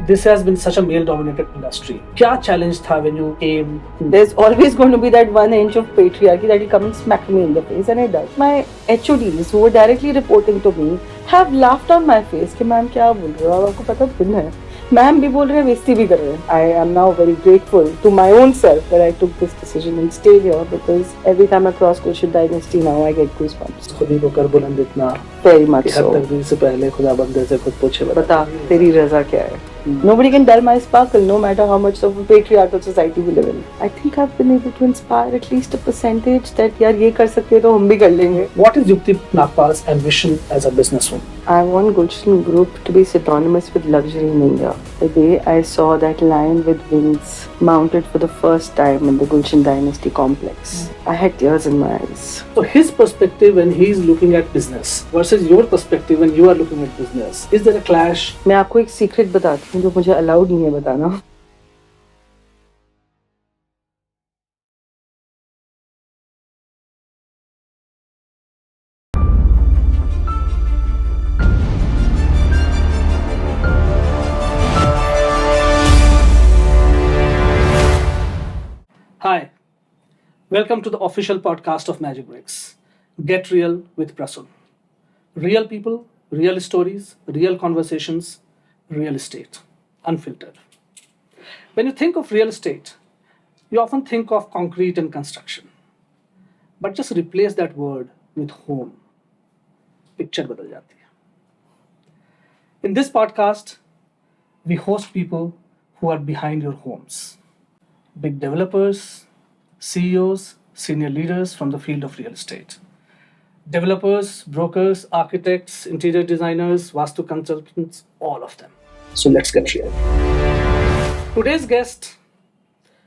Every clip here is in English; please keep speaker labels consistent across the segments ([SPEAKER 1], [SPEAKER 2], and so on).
[SPEAKER 1] this has been such a male-dominated industry. क्या challenge था when you came?
[SPEAKER 2] There's always going to be that 1 inch of patriarchy that will come and smack me in the face, and it does. My HODs who were directly reporting to me have laughed on my face कि ma'am क्या बोल रहे हो, आपको पता दिन है. Ma'am भी बोल रहे हैं, बेइज्जती भी कर रहे हैं. I am now very grateful to my own self that I took this decision and stayed here, because every time I cross Gulshan Dynasty now I get goosebumps.
[SPEAKER 1] खुद ही को कर बुलंद इतना.
[SPEAKER 2] Very much so.
[SPEAKER 1] तकदीर से पहले खुदा बंदे से खुद पूछे
[SPEAKER 2] बता तेरी रजा क्या है. Nobody can dull my sparkle, no matter how much of a patriarchal society we live in. I think I've been able to inspire at least a percentage that यार ये कर सकते हैं तो हम भी कर लेंगे.
[SPEAKER 1] What is Yukti Nagpal's ambition as a businesswoman?
[SPEAKER 2] I want Gulshan Group to be synonymous with luxury in India. The day I saw that lion with wings mounted for the first time in the Gulshan Dynasty complex, I had tears in my eyes.
[SPEAKER 1] So his perspective when he is looking at business versus your perspective when you are looking at business, is there a clash?
[SPEAKER 2] मैं आपको एक secret बताती हूँ जो मुझे allowed नहीं है बताना.
[SPEAKER 1] Hi, welcome to the official podcast of Magic Bricks. Get Real with Prasun. Real people, real stories, real conversations, real estate, unfiltered. When you think of real estate, you often think of concrete and construction. But just replace that word with home. Picture badal jati hai. In this podcast, we host people who are behind your homes. Big developers, CEOs, senior leaders from the field of real estate. Developers, brokers, architects, interior designers, Vastu consultants, all of them. So let's get real. Today's guest,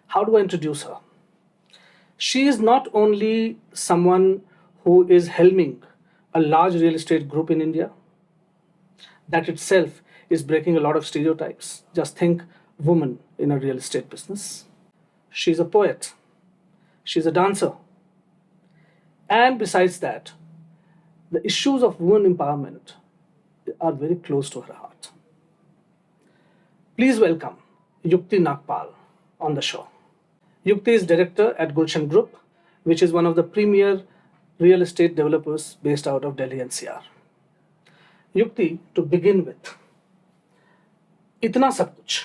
[SPEAKER 1] how do I introduce her? She is not only someone who is helming a large real estate group in India. That itself is breaking a lot of stereotypes. Just think woman in a real estate business. She's a poet. She's a dancer. And besides that, the issues of women empowerment are very close to her heart. Please welcome Yukti Nagpal on the show. Yukti is director at Gulshan Group, which is one of the premier real estate developers based out of Delhi NCR. Yukti, to begin with, itna sab kuch,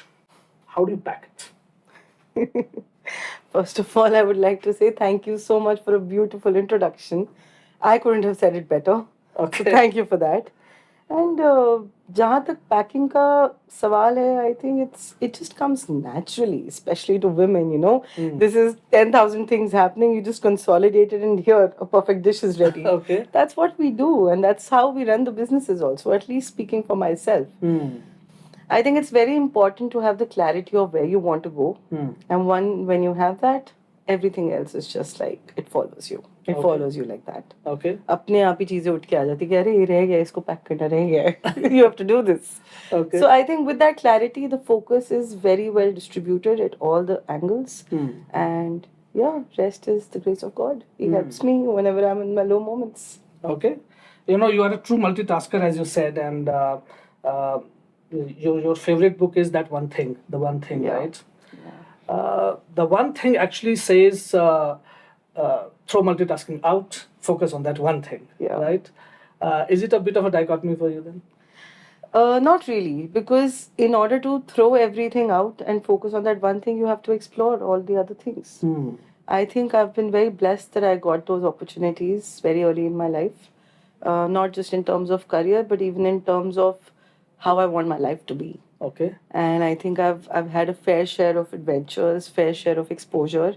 [SPEAKER 1] how do you pack it?
[SPEAKER 2] First of all, I would like to say thank you so much for a beautiful introduction. I couldn't have said it better.
[SPEAKER 1] Okay.
[SPEAKER 2] So thank you for that. And जहाँ तक packing का सवाल है, I think it just comes naturally, especially to women, you know. This is 10,000 things happening, you just consolidate it and here a perfect dish is ready.
[SPEAKER 1] Okay.
[SPEAKER 2] That's what we do, and that's how we run the businesses also, at least speaking for myself. I think it's very important to have the clarity of where you want to go. And when you have that, everything else is just like, it follows you. It follows you like that.
[SPEAKER 1] Okay.
[SPEAKER 2] अपने आप ही चीजें उठ के आ जाती कि अरे ये रह गया, इसको पैक करना रह गया. You have to do this.
[SPEAKER 1] Okay.
[SPEAKER 2] So I think with that clarity, the focus is very well distributed at all the angles. And yeah, rest is the grace of God. He helps me whenever I'm in my low moments.
[SPEAKER 1] Okay. You know, you are a true multitasker, as you said, and your favorite book is that one thing, the one thing,
[SPEAKER 2] Yeah.
[SPEAKER 1] right? The one thing actually says throw multitasking out, focus on that one thing,
[SPEAKER 2] Yeah.
[SPEAKER 1] right? Is it a bit of a dichotomy for you then?
[SPEAKER 2] Not really, because in order to throw everything out and focus on that one thing, you have to explore all the other things. I think I've been very blessed that I got those opportunities very early in my life, not just in terms of career, but even in terms of how I want my life to be.
[SPEAKER 1] Okay.
[SPEAKER 2] And I think I've had a fair share of adventures, fair share of exposure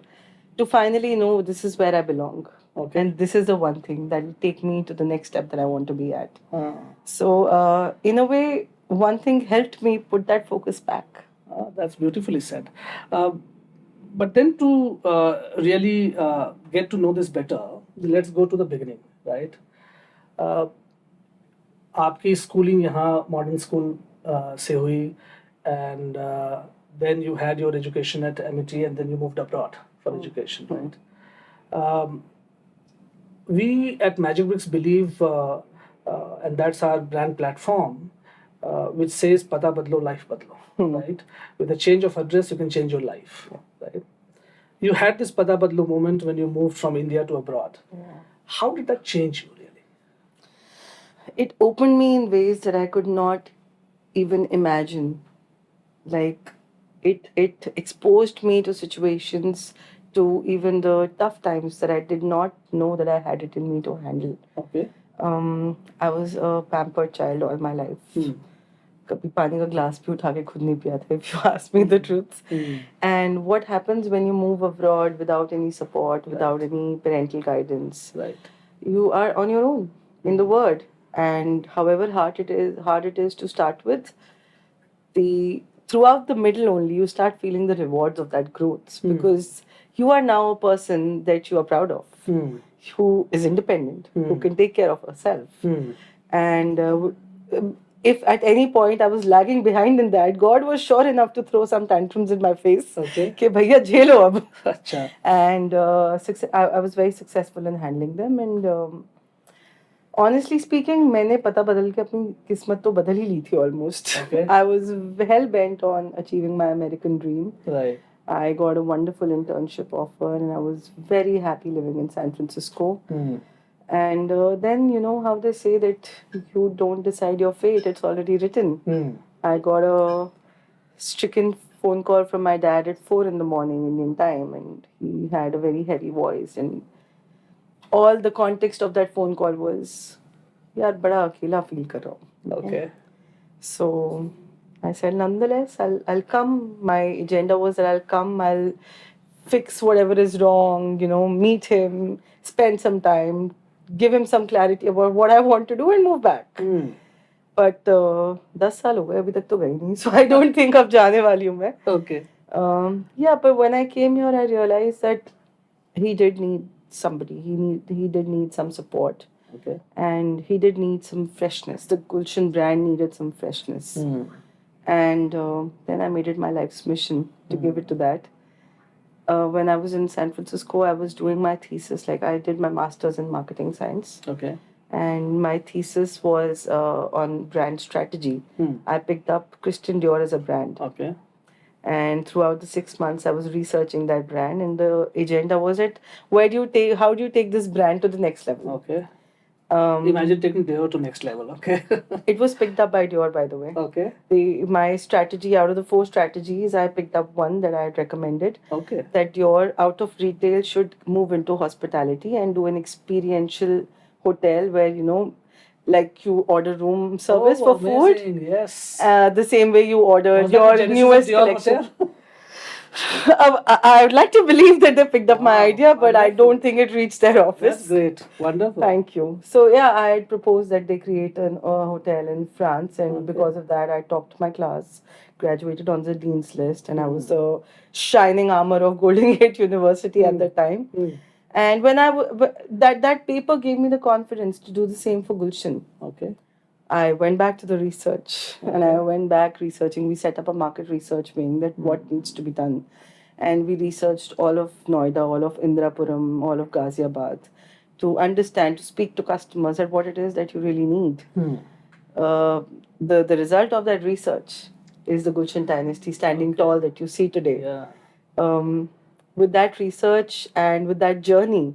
[SPEAKER 2] to finally know this is where I belong.
[SPEAKER 1] Okay.
[SPEAKER 2] And this is the one thing that will take me to the next step that I want to be at. So in a way, one thing helped me put that focus back.
[SPEAKER 1] That's beautifully said. But then to really get to know this better, let's go to the beginning, right? आपकी schooling यहाँ modern school से हुई, and then you had your education at MET, and then you moved abroad for education, right? We at Magic Bricks believe, and that's our brand platform, which says "Pata badlo, life badlo," right? With a change of address, you can change your life, right? You had this Pada badlo moment when you moved from India to abroad. How did that change you, really?
[SPEAKER 2] It opened me in ways that I could not even imagine. Like it exposed me to situations, to even the tough times that I did not know that I had it in me to handle.
[SPEAKER 1] Okay.
[SPEAKER 2] I was a pampered child all my life. कभी पानी का glass भी उठा के खुद नहीं पिया था, if you ask me the truth. And what happens when you move abroad without any support, without any parental guidance?
[SPEAKER 1] Right.
[SPEAKER 2] You are on your own in the world, and however hard it is to start with, the throughout the middle only you start feeling the rewards of that growth, because you are now a person that you are proud of, who is independent, who can take care of herself. And if at any point I was lagging behind in that, God was sure enough to throw some tantrums in my face.
[SPEAKER 1] Okay.
[SPEAKER 2] कि भैया झेलो अब.
[SPEAKER 1] Acha.
[SPEAKER 2] And I was very successful in handling them. And honestly speaking, मैंने पता बदल के अपनी किस्मत तो बदल ही ली थी almost.
[SPEAKER 1] Okay.
[SPEAKER 2] I was hell bent on achieving my American dream.
[SPEAKER 1] Right.
[SPEAKER 2] I got a wonderful internship offer, and I was very happy living in San Francisco. And then, you know how they say that you don't decide your fate, it's already written. I got a stricken phone call from my dad at 4 in the morning Indian time, and he had a very heavy voice, and all the context of that phone call was, yaar bada akela feel kar raha hu.
[SPEAKER 1] Okay.
[SPEAKER 2] So I said, nonetheless, I'll come. My agenda was that I'll come, I'll fix whatever is wrong, you know, meet him, spend some time, give him some clarity about what I want to do, and move back. But 10 साल हो गए अभी तक तो गई नहीं, so I don't think अब जाने वाली हूँ मैं.
[SPEAKER 1] Okay.
[SPEAKER 2] Yeah, but when I came here, I realized that he did need somebody. He did need some support.
[SPEAKER 1] Okay.
[SPEAKER 2] And he did need some freshness. The Gulshan brand needed some freshness. And then I made it my life's mission to give it to that. When I was in San Francisco, I was doing my thesis. Like, I did my master's in marketing science.
[SPEAKER 1] Okay.
[SPEAKER 2] And my thesis was on brand strategy. I picked up Christian Dior as a brand.
[SPEAKER 1] Okay.
[SPEAKER 2] And throughout the 6 months, I was researching that brand, and the agenda was that how do you take this brand to the next level?
[SPEAKER 1] Okay. Imagine taking Dior to next level. Okay.
[SPEAKER 2] It was picked up by Dior, by the way.
[SPEAKER 1] Okay.
[SPEAKER 2] My strategy, out of the 4 strategies, I picked up one that I had recommended.
[SPEAKER 1] Okay.
[SPEAKER 2] That Dior, out of retail, should move into hospitality and do an experiential hotel where, you know, like you order room service for
[SPEAKER 1] amazing.
[SPEAKER 2] food.
[SPEAKER 1] Yes.
[SPEAKER 2] The same way you order
[SPEAKER 1] Was that the
[SPEAKER 2] your
[SPEAKER 1] genesis of
[SPEAKER 2] newest
[SPEAKER 1] Dior
[SPEAKER 2] collection.
[SPEAKER 1] Hotel?
[SPEAKER 2] I would like to believe that they picked up my
[SPEAKER 1] Wow,
[SPEAKER 2] idea, but I
[SPEAKER 1] wonderful.
[SPEAKER 2] don't think it reached their office.
[SPEAKER 1] That's great. Wonderful.
[SPEAKER 2] Thank you. So yeah, I had proposed that they create a hotel in France, and because of that, I topped my class, graduated on the dean's list, and I was the shining armor of Golden Gate University at the time. And when that paper gave me the confidence to do the same for Gulshan.
[SPEAKER 1] Okay.
[SPEAKER 2] I went back to the research, and I went back researching. We set up a market research wing that what needs to be done. And we researched all of Noida, all of Indrapuram, all of Ghaziabad to understand, to speak to customers at what it is that you really need. The result of that research is the Gulshan dynasty standing tall that you see today.
[SPEAKER 1] Yeah.
[SPEAKER 2] With that research and with that journey,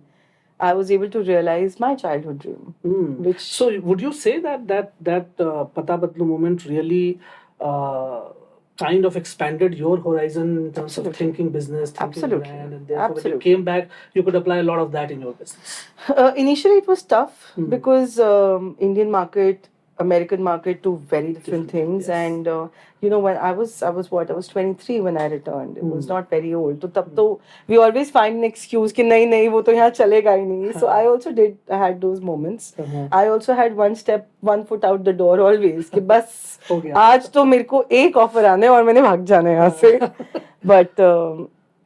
[SPEAKER 2] I was able to realize my childhood dream. Which
[SPEAKER 1] So would you say that Pata Badlu moment really kind of expanded your horizon in terms of thinking business, thinking
[SPEAKER 2] Absolutely.
[SPEAKER 1] brand, and therefore when you
[SPEAKER 2] Absolutely.
[SPEAKER 1] came back, you could apply a lot of that in your business?
[SPEAKER 2] Initially, it was tough because Indian market, American market, two very different things.
[SPEAKER 1] Yes.
[SPEAKER 2] And you know, when I was 23 when I returned. It was not very old. So तब तो we always find an excuse कि नहीं नहीं वो तो यहाँ चलेगा ही नहीं. So I also had those moments. I also had one foot out the door always कि बस
[SPEAKER 1] हो गया.
[SPEAKER 2] आज तो मेरे को एक ऑफर आने और मैंने भाग जाना है यहाँ से. But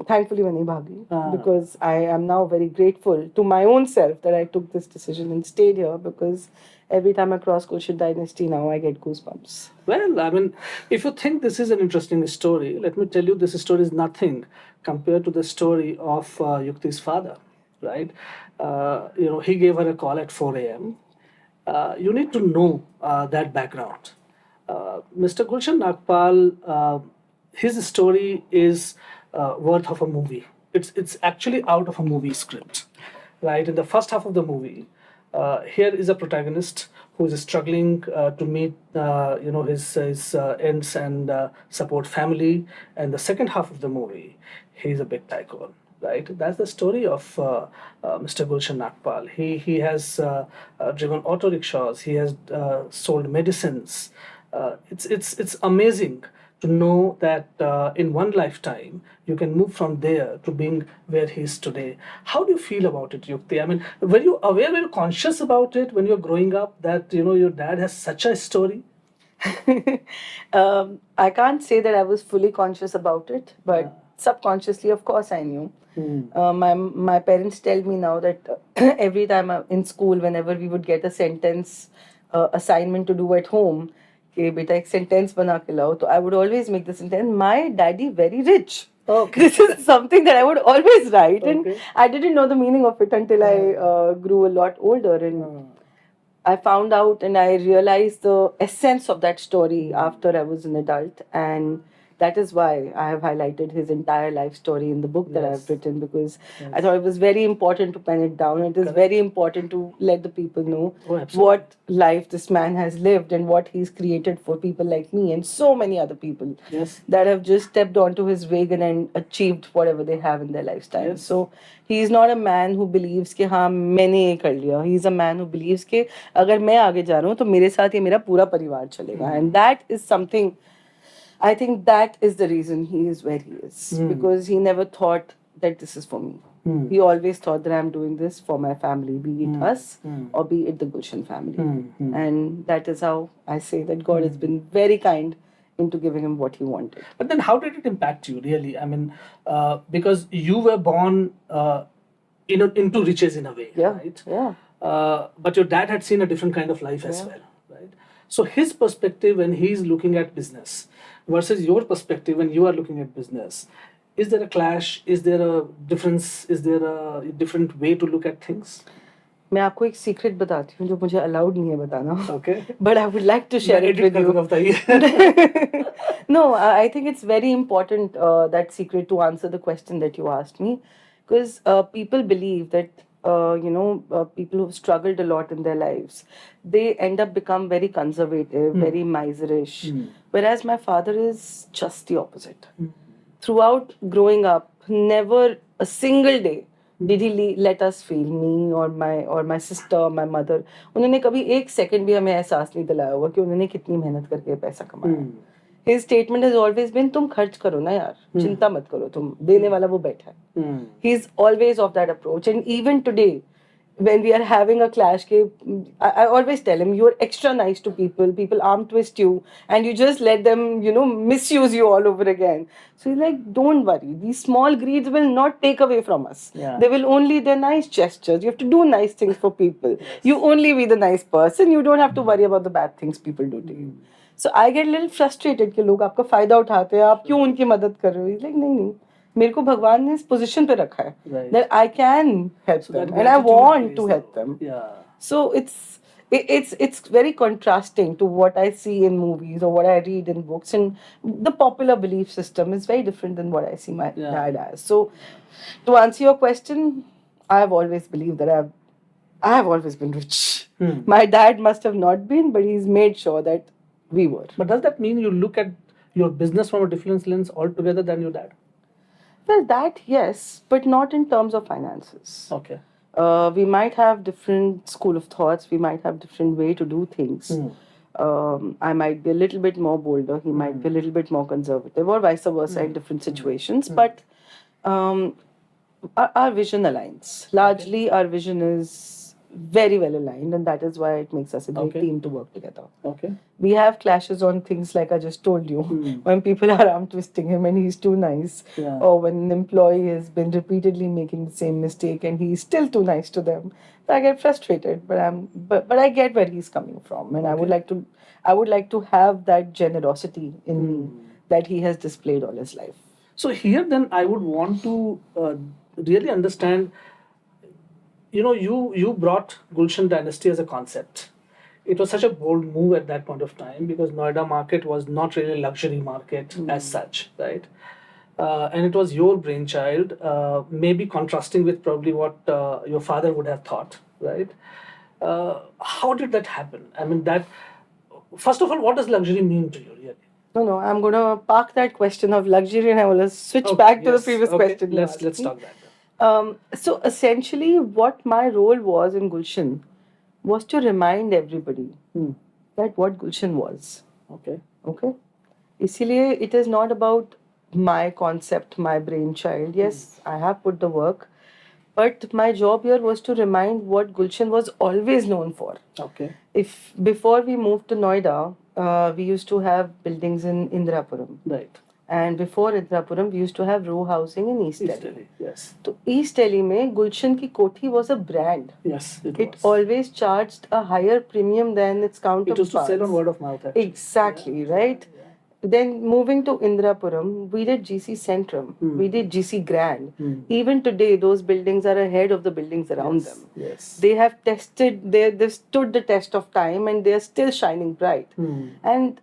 [SPEAKER 2] thankfully मैं नहीं भागी, because I am now very grateful to my own self that I took this decision and stayed here, because every time I cross Gulshan Dynasty now I get goosebumps.
[SPEAKER 1] Well, I mean, if you think this is an interesting story, let me tell you, this story is nothing compared to the story of Yukti's father, right? You know, he gave her a call at 4 a.m. You need to know that background. Mr. Gulshan Nagpal, his story is worth of a movie. It's actually out of a movie script, right? In the first half of the movie, here is a protagonist who is struggling to meet, his ends and support family. And the second half of the movie, he's a big tycoon, right? That's the story of Mr. Gulshan Nagpal. He has driven auto rickshaws. He has sold medicines. It's amazing to know that in one lifetime you can move from there to being where he is today. How do you feel about it, Yukti? I mean, were you aware, were you conscious about it when you were growing up that your dad has such a story?
[SPEAKER 2] I can't say that I was fully conscious about it, but subconsciously, of course, I knew. My parents tell me now that every time in school, whenever we would get a sentence assignment to do at home, कि बेटा एक sentence बना के लाओ, तो I would always make the sentence, my daddy very rich.
[SPEAKER 1] Okay.
[SPEAKER 2] This is something that I would always write, and
[SPEAKER 1] Okay.
[SPEAKER 2] I didn't know the meaning of it until I grew a lot older, and I found out and I realized the essence of that story after I was an adult, and that is why I have highlighted his entire life story in the book that
[SPEAKER 1] Yes.
[SPEAKER 2] I've written, because I thought it was very important to pen it down. It is very important to let the people know
[SPEAKER 1] Oh, absolutely.
[SPEAKER 2] what life this man has lived and what he's created for people like me and so many other people
[SPEAKER 1] Yes.
[SPEAKER 2] that have just stepped onto his wagon and achieved whatever they have in their lifetime.
[SPEAKER 1] Yes.
[SPEAKER 2] So he is not a man who believes कि हाँ मैंने ये कर लिया. He is a man who believes कि अगर मैं आगे जा रहा हूँ तो मेरे साथ ये मेरा पूरा परिवार चलेगा. And that is something, I think that is the reason he is where he is. Because he never thought that this is for me. He always thought that I'm doing this for my family, be it us or be it the Gulshan family. And that is how I say that God has been very kind into giving him what he wanted.
[SPEAKER 1] But then, how did it impact you, really? I mean, because you were born, into riches in a way,
[SPEAKER 2] Yeah,
[SPEAKER 1] right?
[SPEAKER 2] yeah.
[SPEAKER 1] But your dad had seen a different kind of life as well, right? So his perspective when he's looking at business versus your perspective when you are looking at business, is there a clash? Is there a difference? Is there a different way to look at things?
[SPEAKER 2] मैं आपको एक secret बताती हूँ जो मुझे allowed नहीं है बताना.
[SPEAKER 1] Okay.
[SPEAKER 2] But I would like to share it with you. No, I think it's very important, that secret, to answer the question that you asked me, because people believe that people who've struggled a lot in their lives, they end up become very conservative, very miserish, whereas my father is just the opposite. Throughout growing up, never a single day did he let us feel, me or my sister or my mother, उन्होंने कभी एक second भी हमें एहसास नहीं दिलाया होगा कि उन्होंने कितनी मेहनत करके पैसा कमाया. His statement has always been, तुम खर्च करो ना यार, चिंता मत करो, तुम देने वाला वो बैठा है. He's always of that approach, and even today when we are having a clash, I always tell him, you're extra nice to people arm twist you, and you just let them, misuse you all over again. So he's like, don't worry, these small greeds will not take away from us.
[SPEAKER 1] Yeah.
[SPEAKER 2] They will only, they're nice gestures. You have to do nice things for people. You only be the nice person. You don't have to worry about the bad things people do to you. So I get a little frustrated कि लोग आपका फायदा उठाते हैं, आप क्यों उनकी मदद कर रहे हो? He's like, नहीं, मेरे को भगवान ने इस पोजीशन पे रखा है,
[SPEAKER 1] Right.
[SPEAKER 2] that I can help
[SPEAKER 1] So
[SPEAKER 2] them
[SPEAKER 1] that
[SPEAKER 2] and I
[SPEAKER 1] gratitude
[SPEAKER 2] want
[SPEAKER 1] plays
[SPEAKER 2] to
[SPEAKER 1] a
[SPEAKER 2] help
[SPEAKER 1] role.
[SPEAKER 2] them.
[SPEAKER 1] Yeah.
[SPEAKER 2] So it's very contrasting to what I see in movies or what I read in books, and the popular belief system is very different than what I see my dad as. So to answer your question, I have always believed that I have always been rich. My dad must have not been, but he's made sure that we were.
[SPEAKER 1] But does that mean you look at your business from a different lens altogether than your dad?
[SPEAKER 2] Well, that yes, but not in terms of finances.
[SPEAKER 1] Okay.
[SPEAKER 2] We might have different school of thoughts. We might have different way to do things. I might be a little bit more bolder. He might be a little bit more conservative, or vice versa in different situations. But our vision aligns. Largely, our vision is very well aligned, and that is why it makes us a great team to work together.
[SPEAKER 1] Okay.
[SPEAKER 2] We have clashes on things like I just told you, when people are arm twisting him and he's too nice,
[SPEAKER 1] Yeah.
[SPEAKER 2] or when an employee has been repeatedly making the same mistake and he's still too nice to them. I get frustrated, but I get where he's coming from, and I would like to have that generosity in me that he has displayed all his life.
[SPEAKER 1] So here, then, I would want to really understand. You brought Gulshan Dynasty as a concept. it was such a bold move at that point of time because Noida market was not really a luxury market as such, right? And it was your brainchild, maybe contrasting with probably what your father would have thought, right? How did that happen? I mean, that first of all, what does luxury mean to you, really?
[SPEAKER 2] No, I'm gonna park that question of luxury and I will switch
[SPEAKER 1] Okay,
[SPEAKER 2] back to the
[SPEAKER 1] yes,
[SPEAKER 2] previous
[SPEAKER 1] okay,
[SPEAKER 2] question. you
[SPEAKER 1] Let's
[SPEAKER 2] asked me.
[SPEAKER 1] talk that. Then.
[SPEAKER 2] So essentially, what my role was in Gulshan was to remind everybody that what Gulshan was.
[SPEAKER 1] Okay.
[SPEAKER 2] Okay. इसीलिए it is not about my concept, my brainchild. Yes, I have put the work, but my job here was to remind what Gulshan was always known for.
[SPEAKER 1] Okay.
[SPEAKER 2] If before we moved to Noida, we used to have buildings in Indrapuram.
[SPEAKER 1] Right.
[SPEAKER 2] And before Indrapuram, we used to have row housing in East
[SPEAKER 1] East
[SPEAKER 2] Delhi.
[SPEAKER 1] Delhi. Yes.
[SPEAKER 2] So East Delhi में Gulshan की कोठी was a brand.
[SPEAKER 1] Yes, it
[SPEAKER 2] It
[SPEAKER 1] was.
[SPEAKER 2] always charged a higher premium than its
[SPEAKER 1] It
[SPEAKER 2] counterparts.
[SPEAKER 1] was to sell on word of mouth. Actually.
[SPEAKER 2] Exactly,
[SPEAKER 1] Yeah,
[SPEAKER 2] right?
[SPEAKER 1] yeah.
[SPEAKER 2] Then moving to Indrapuram, we did GC Centrum, we did GC Grand. Even today, those buildings are ahead of the buildings around
[SPEAKER 1] Yes,
[SPEAKER 2] them.
[SPEAKER 1] yes.
[SPEAKER 2] They have they've stood the test of time and they are still shining bright. And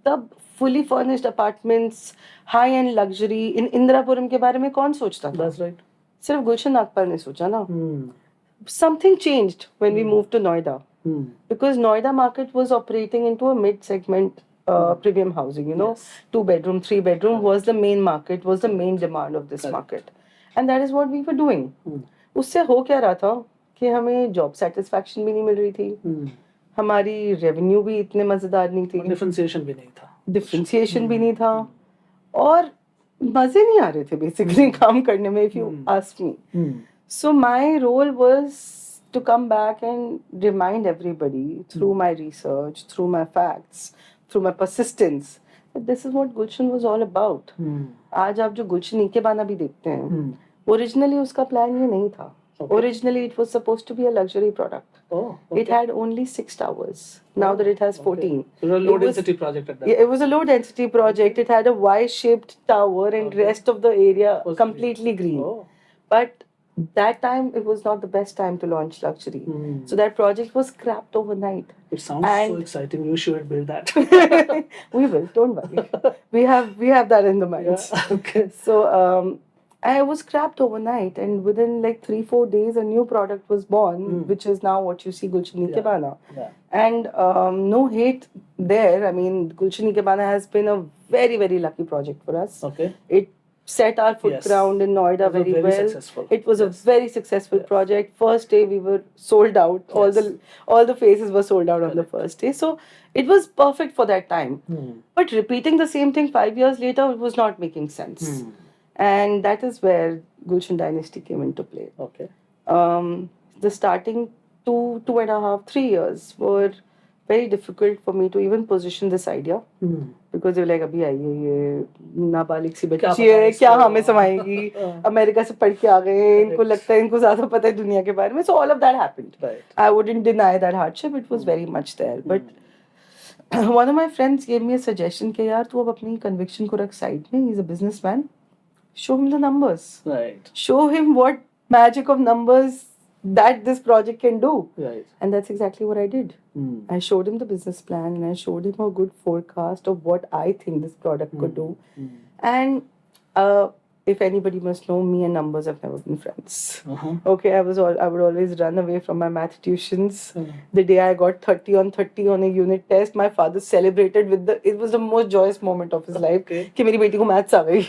[SPEAKER 2] the fully furnished apartments, high-end luxury in Indrapuram के बारे में कौन सोचता था?
[SPEAKER 1] That's right.
[SPEAKER 2] सिर्फ गुलशन नागपाल ने सोचा ना. Something changed when we moved to Noida. Because Noida market was operating into a mid-segment premium housing, you know,
[SPEAKER 1] Yes.
[SPEAKER 2] 2-bedroom, 3-bedroom was the main market, was the main demand of this market. And that is what we were doing. उससे हो क्या रहा था कि हमें job satisfaction भी नहीं मिल रही थी. हमारी revenue भी इतने मजेदार नहीं थी.
[SPEAKER 1] Differentiation भी नहीं था.
[SPEAKER 2] Differentiation भी नहीं था. और मजे नहीं आ रहे थे basically काम करने में, if you ask me. So my role was to come back and remind everybody through my research, through my facts, through my persistence, that this is what Gulshan was all about. आज आप जो गुलशन ikebana भी देखते हैं, originally उसका plan ये नहीं था. Originally it was supposed to be a luxury product.
[SPEAKER 1] Oh, okay.
[SPEAKER 2] It had only 6 towers. Now that it has 14.
[SPEAKER 1] It was a low density project at that.
[SPEAKER 2] Yeah, it was a low density project. It had a Y-shaped tower and rest of the area
[SPEAKER 1] Was
[SPEAKER 2] completely green.
[SPEAKER 1] Oh.
[SPEAKER 2] But that time it was not the best time to launch luxury. So that project was scrapped overnight.
[SPEAKER 1] It sounds so exciting. You should build that.
[SPEAKER 2] We will, don't worry. we have that in the minds.
[SPEAKER 1] Yeah, okay.
[SPEAKER 2] So I was scrapped overnight, and within like 3-4 days, a new product was born, which is now what you see, Gulshan Ikebana.
[SPEAKER 1] Yeah.
[SPEAKER 2] And no hate there. I mean, Gulshan Ikebana has been a very, very lucky project for us.
[SPEAKER 1] Okay.
[SPEAKER 2] It set our foot
[SPEAKER 1] Yes.
[SPEAKER 2] ground in Noida
[SPEAKER 1] It was
[SPEAKER 2] very,
[SPEAKER 1] very
[SPEAKER 2] well.
[SPEAKER 1] successful.
[SPEAKER 2] It was a very successful project. First day we were sold out. All the phases were sold out on the first day. So it was perfect for that time. But repeating the same thing 5 years later, it was not making sense. And that is where Gulshan Dynasty came into play.
[SPEAKER 1] Okay.
[SPEAKER 2] The starting 2.5, 3 years were very difficult for me to even position this idea. Because they were like, अभी आई है ये नाबालिग सी बच्ची है, क्या हमें समाएगी, America से पढ़ के आ गए हैं, इनको लगता है इनको ज़्यादा पता है दुनिया के बारे में. So all of that happened.
[SPEAKER 1] Right.
[SPEAKER 2] I wouldn't deny that hardship. It was very much there. But one of my friends gave me a suggestion कि यार तू अब अपनी conviction को रख side में. He's a businessman. Show him the numbers.
[SPEAKER 1] Right.
[SPEAKER 2] Show him what magic of numbers that this project can do.
[SPEAKER 1] Right.
[SPEAKER 2] And that's exactly what I did. I showed him the business plan and I showed him a good forecast of what I think this product could do. And if anybody must know, me and numbers have never been friends. Okay, I would always run away from my math tuitions. The day I got 30 on 30 on a unit test, my father celebrated it was the most joyous moment of his life. कि मेरी बेटी को maths आ गई.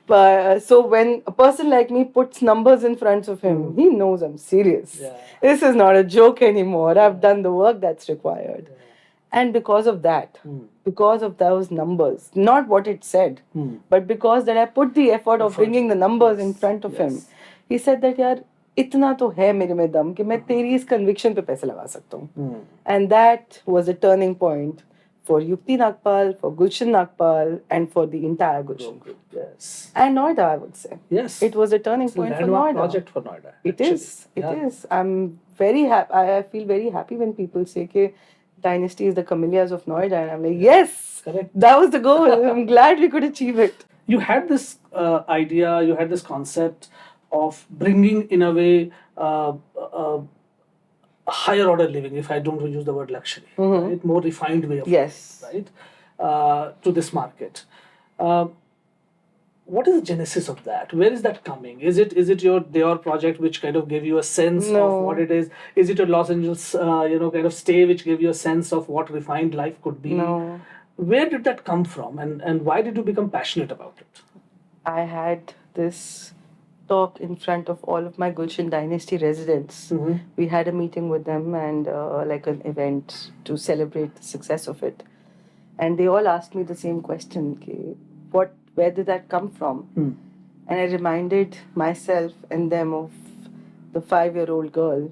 [SPEAKER 2] But so when a person like me puts numbers in front of him, he knows I'm serious.
[SPEAKER 1] Yeah.
[SPEAKER 2] This is not a joke anymore. I've done the work that's required. And because of that, because of those numbers, not what it said, but because that I put the effort of bringing the numbers in front of him, he said that यार इतना तो है मेरे में दम कि मैं तेरी इस conviction पे पैसे लगा सकता हूँ. And that was a turning point for Yukti Nagpal, for Gulshan Nagpal, and for the entire Gulshan group.
[SPEAKER 1] Yes.
[SPEAKER 2] And Noida, I would say.
[SPEAKER 1] Yes.
[SPEAKER 2] It was a turning
[SPEAKER 1] It's a
[SPEAKER 2] point for
[SPEAKER 1] landmark
[SPEAKER 2] Noida.
[SPEAKER 1] project for Noida.
[SPEAKER 2] It is. It is. I'm very happy. I feel very happy when people say that Dynasty is the camellias of Noida, and I'm like, yes,
[SPEAKER 1] Correct.
[SPEAKER 2] that was the goal. I'm glad we could achieve it.
[SPEAKER 1] You had this idea, you had this concept of bringing, in a way, higher order living, if I don't use the word luxury, right? More refined way of
[SPEAKER 2] Yes.
[SPEAKER 1] living, right? To this market. Uh, what is the genesis of that? Where is that coming? Is it your project which kind of gave you a sense of what
[SPEAKER 2] No.
[SPEAKER 1] it is? Is it a Los Angeles kind of stay which gave you a sense of what refined life could be?
[SPEAKER 2] No.
[SPEAKER 1] Where did that come from, and why did you become passionate about it?
[SPEAKER 2] I had this talk in front of all of my Gulshan Dynasty residents. We had a meeting with them and like an event to celebrate the success of it. And they all asked me the same question, ki, where did that come from? And I reminded myself and them of the 5-year-old girl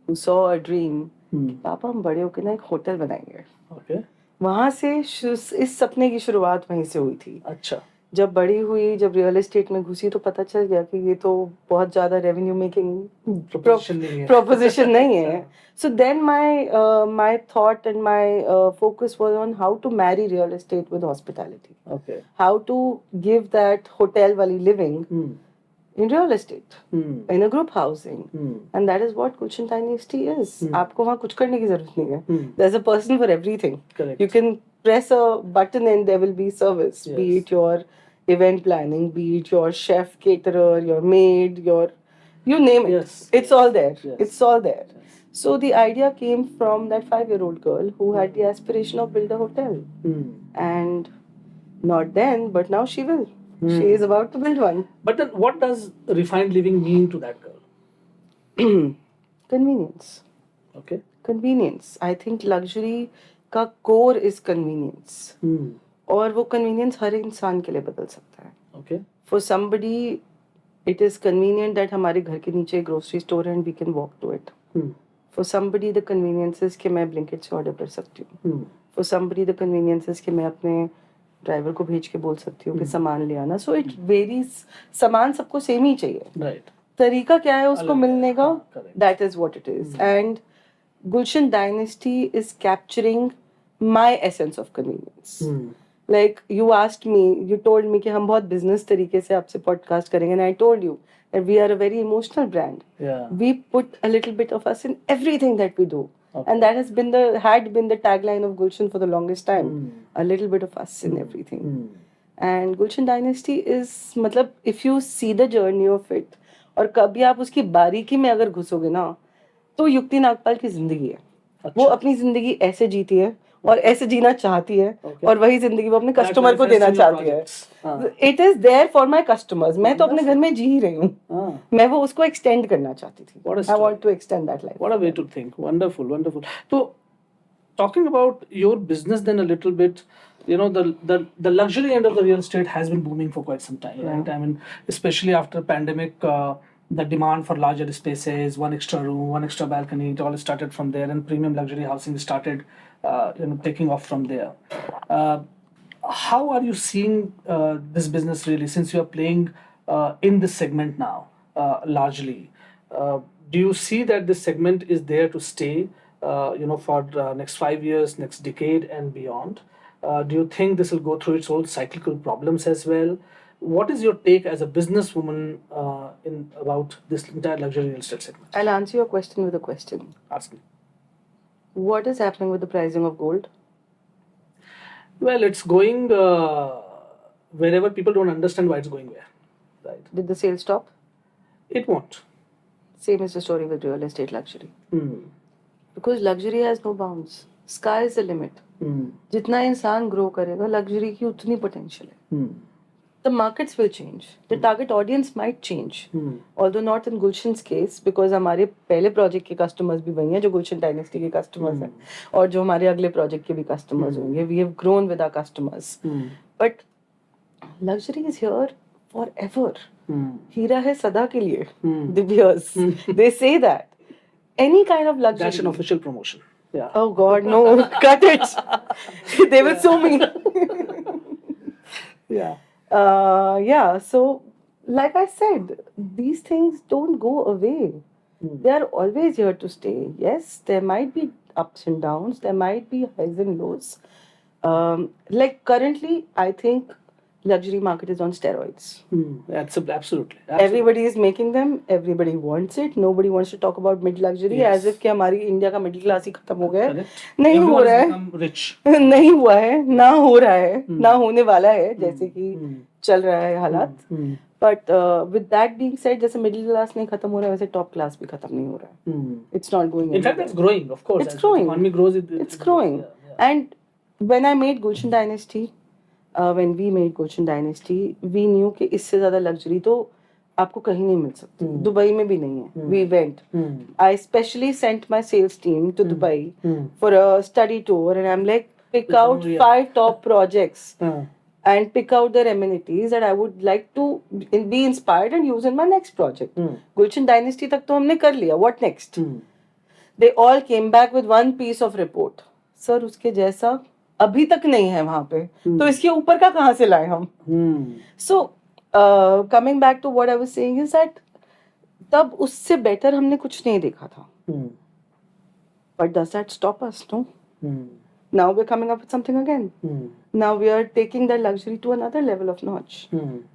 [SPEAKER 2] who saw a dream, कि पापा हम बड़े होकर ना एक hotel बनाएंगे.
[SPEAKER 1] Okay.
[SPEAKER 2] वहाँ से इस सपने की शुरुआत वहीं से हुई थी.
[SPEAKER 1] अच्छा.
[SPEAKER 2] जब बड़ी हुई, जब रियल एस्टेट में घुसी तो पता चल गया कि ये तो बहुत ज़्यादा रेवेन्यू मेकिंग प्रोपोजिशन नहीं है. So then my thought and my focus was on how to marry real estate with hospitality.
[SPEAKER 1] Okay.
[SPEAKER 2] How to give that hotel wali living in real estate, in a group housing. And that is what Gulshan Dynasty is. आपको वहाँ कुछ करने की जरूरत नहीं है. There's a person for everything.
[SPEAKER 1] Correct.
[SPEAKER 2] You can press a button and there will be service.
[SPEAKER 1] Yes.
[SPEAKER 2] Be it your event planning, be it your chef, caterer, your maid, you name it.
[SPEAKER 1] Yes.
[SPEAKER 2] It's all there.
[SPEAKER 1] Yes.
[SPEAKER 2] It's all there. So the idea came from that 5-year-old girl who had the aspiration of build a hotel. And not then, but now she will. She is about to build one.
[SPEAKER 1] But then what does refined living mean to that girl?
[SPEAKER 2] Convenience.
[SPEAKER 1] Okay.
[SPEAKER 2] Convenience. I think luxury का core is convenience. और वो convenience हर इंसान के लिए बदल सकता है.
[SPEAKER 1] Okay.
[SPEAKER 2] For somebody, it is convenient that हमारे घर के नीचे एक grocery store है and we can walk to it. For somebody, the convenience is कि मैं Blinkit से order कर सकती हूँ. For somebody, the convenience is कि मैं अपने ड्राइवर को भेज के बोल सकती हूँ कि सामान ले आना. So it varies. सामान सबको सेम ही चाहिए.
[SPEAKER 1] Right.
[SPEAKER 2] तरीका क्या है उसको मिलने का?
[SPEAKER 1] Correct.
[SPEAKER 2] That is what it is. And Gulshan Dynasty is capturing my essence of convenience. Like you asked me, you told me कि हम बहुत business तरीके से आपसे podcast करेंगे, and I told you that we are a very emotional brand.
[SPEAKER 1] Yeah.
[SPEAKER 2] We put a little bit of us in everything that we do. Okay. And that had been the tagline of Gulshan for the longest time. A little bit of us in everything. And Gulshan Dynasty is, मतलब if you see the journey of it, और कभी आप उसकी बारीकी में अगर घुसोगे ना, तो युक्ति नागपाल की जिंदगी है. वो अपनी जिंदगी ऐसे जीती है और ऐसे जीना चाहती है. और वही जिंदगी वो अपने कस्टमर को देना चाहती है. It is there for my customers. मैं तो अपने घर में जी ही रही हूँ. मैं वो उसको extend करना चाहती थी. I want to extend that life.
[SPEAKER 1] What a way to think. Wonderful, wonderful. So, talking about your business then a little bit, the luxury end of the real estate has been booming for quite some time, right? I mean, especially after pandemic, the demand for larger spaces, one extra room, one extra balcony, it all started from there, and premium luxury housing started, taking off from there. How are you seeing this business really, since you are playing in this segment now, largely? Do you see that this segment is there to stay, for the next 5 years, next decade and beyond? Do you think this will go through its own cyclical problems as well? What is your take as a businesswoman about this entire luxury real estate segment?
[SPEAKER 2] I'll answer your question with a question.
[SPEAKER 1] Ask me.
[SPEAKER 2] What is happening with the pricing of gold?
[SPEAKER 1] Well, it's going wherever people don't understand why it's going where. Right.
[SPEAKER 2] Did the sale stop?
[SPEAKER 1] It won't.
[SPEAKER 2] Same is the story with real estate luxury. Because luxury has no bounds. Sky is the limit. जितना इंसान grow करेगा, luxury की उतनी potential है. The markets will change. The target audience might change. Although not in Gulshan's case, because हमारे पहले project के customers भी वही हैं जो Gulshan Dynasty के customers हैं, और जो हमारे अगले project के भी customers होंगे. We have grown with our customers. But luxury is here forever. हीरा है सदा के लिए. The beers. They say that. Any kind of luxury.
[SPEAKER 1] That's an official promotion. Yeah.
[SPEAKER 2] Oh God, no! Cut it. They will sue me.
[SPEAKER 1] Yeah.
[SPEAKER 2] Yeah. So, like I said, these things don't go away. They are always here to stay. Yes, there might be ups and downs. There might be highs and lows. Like currently, I think luxury market is on steroids.
[SPEAKER 1] That's absolutely.
[SPEAKER 2] Everybody is making them, everybody wants it, nobody wants to talk about mid luxury
[SPEAKER 1] Yes.
[SPEAKER 2] as if कि हमारी India का middle class ही खत्म हो गया है.
[SPEAKER 1] Correct.
[SPEAKER 2] नहीं हो
[SPEAKER 1] Everyone
[SPEAKER 2] रहा
[SPEAKER 1] has
[SPEAKER 2] है.
[SPEAKER 1] become rich.
[SPEAKER 2] नहीं हुआ है, ना हो रहा है, ना होने वाला है, जैसे कि
[SPEAKER 1] Hmm.
[SPEAKER 2] चल रहा है हालात.
[SPEAKER 1] Hmm.
[SPEAKER 2] But with that being said, जैसे मिडिल क्लास नहीं खत्म हो रहा है वैसे टॉप क्लास भी खत्म नहीं हो रहा है.
[SPEAKER 1] Hmm.
[SPEAKER 2] It's not going
[SPEAKER 1] In fact,
[SPEAKER 2] anywhere.
[SPEAKER 1] it's growing, of course.
[SPEAKER 2] It's
[SPEAKER 1] As
[SPEAKER 2] growing.
[SPEAKER 1] the economy grows,
[SPEAKER 2] It's growing.
[SPEAKER 1] Yeah, yeah.
[SPEAKER 2] And when I made Gulshan Dynasty, when we made Gulshan Dynasty, we knew कि इससे ज़्यादा luxury तो आपको कहीं नहीं मिल सकती. Dubai में भी नहीं है. We went. I specially sent my sales team to Dubai for a study tour, and I'm like, pick out 5 top projects and pick out their amenities that I would like to be inspired and use in my next project. Gulshan Dynasty तक तो हमने कर लिया. What next? They all came back with one piece of report. Sir उसके जैसा अभी तक नहीं है वहां पे, तो इसके ऊपर का कहाँ से लाए हम? So coming back to what I was saying is that तब उससे बेटर हमने कुछ नहीं देखा था. But does that stop us? No. Now we're coming up with something again. Now we are taking that luxury to another level of notch.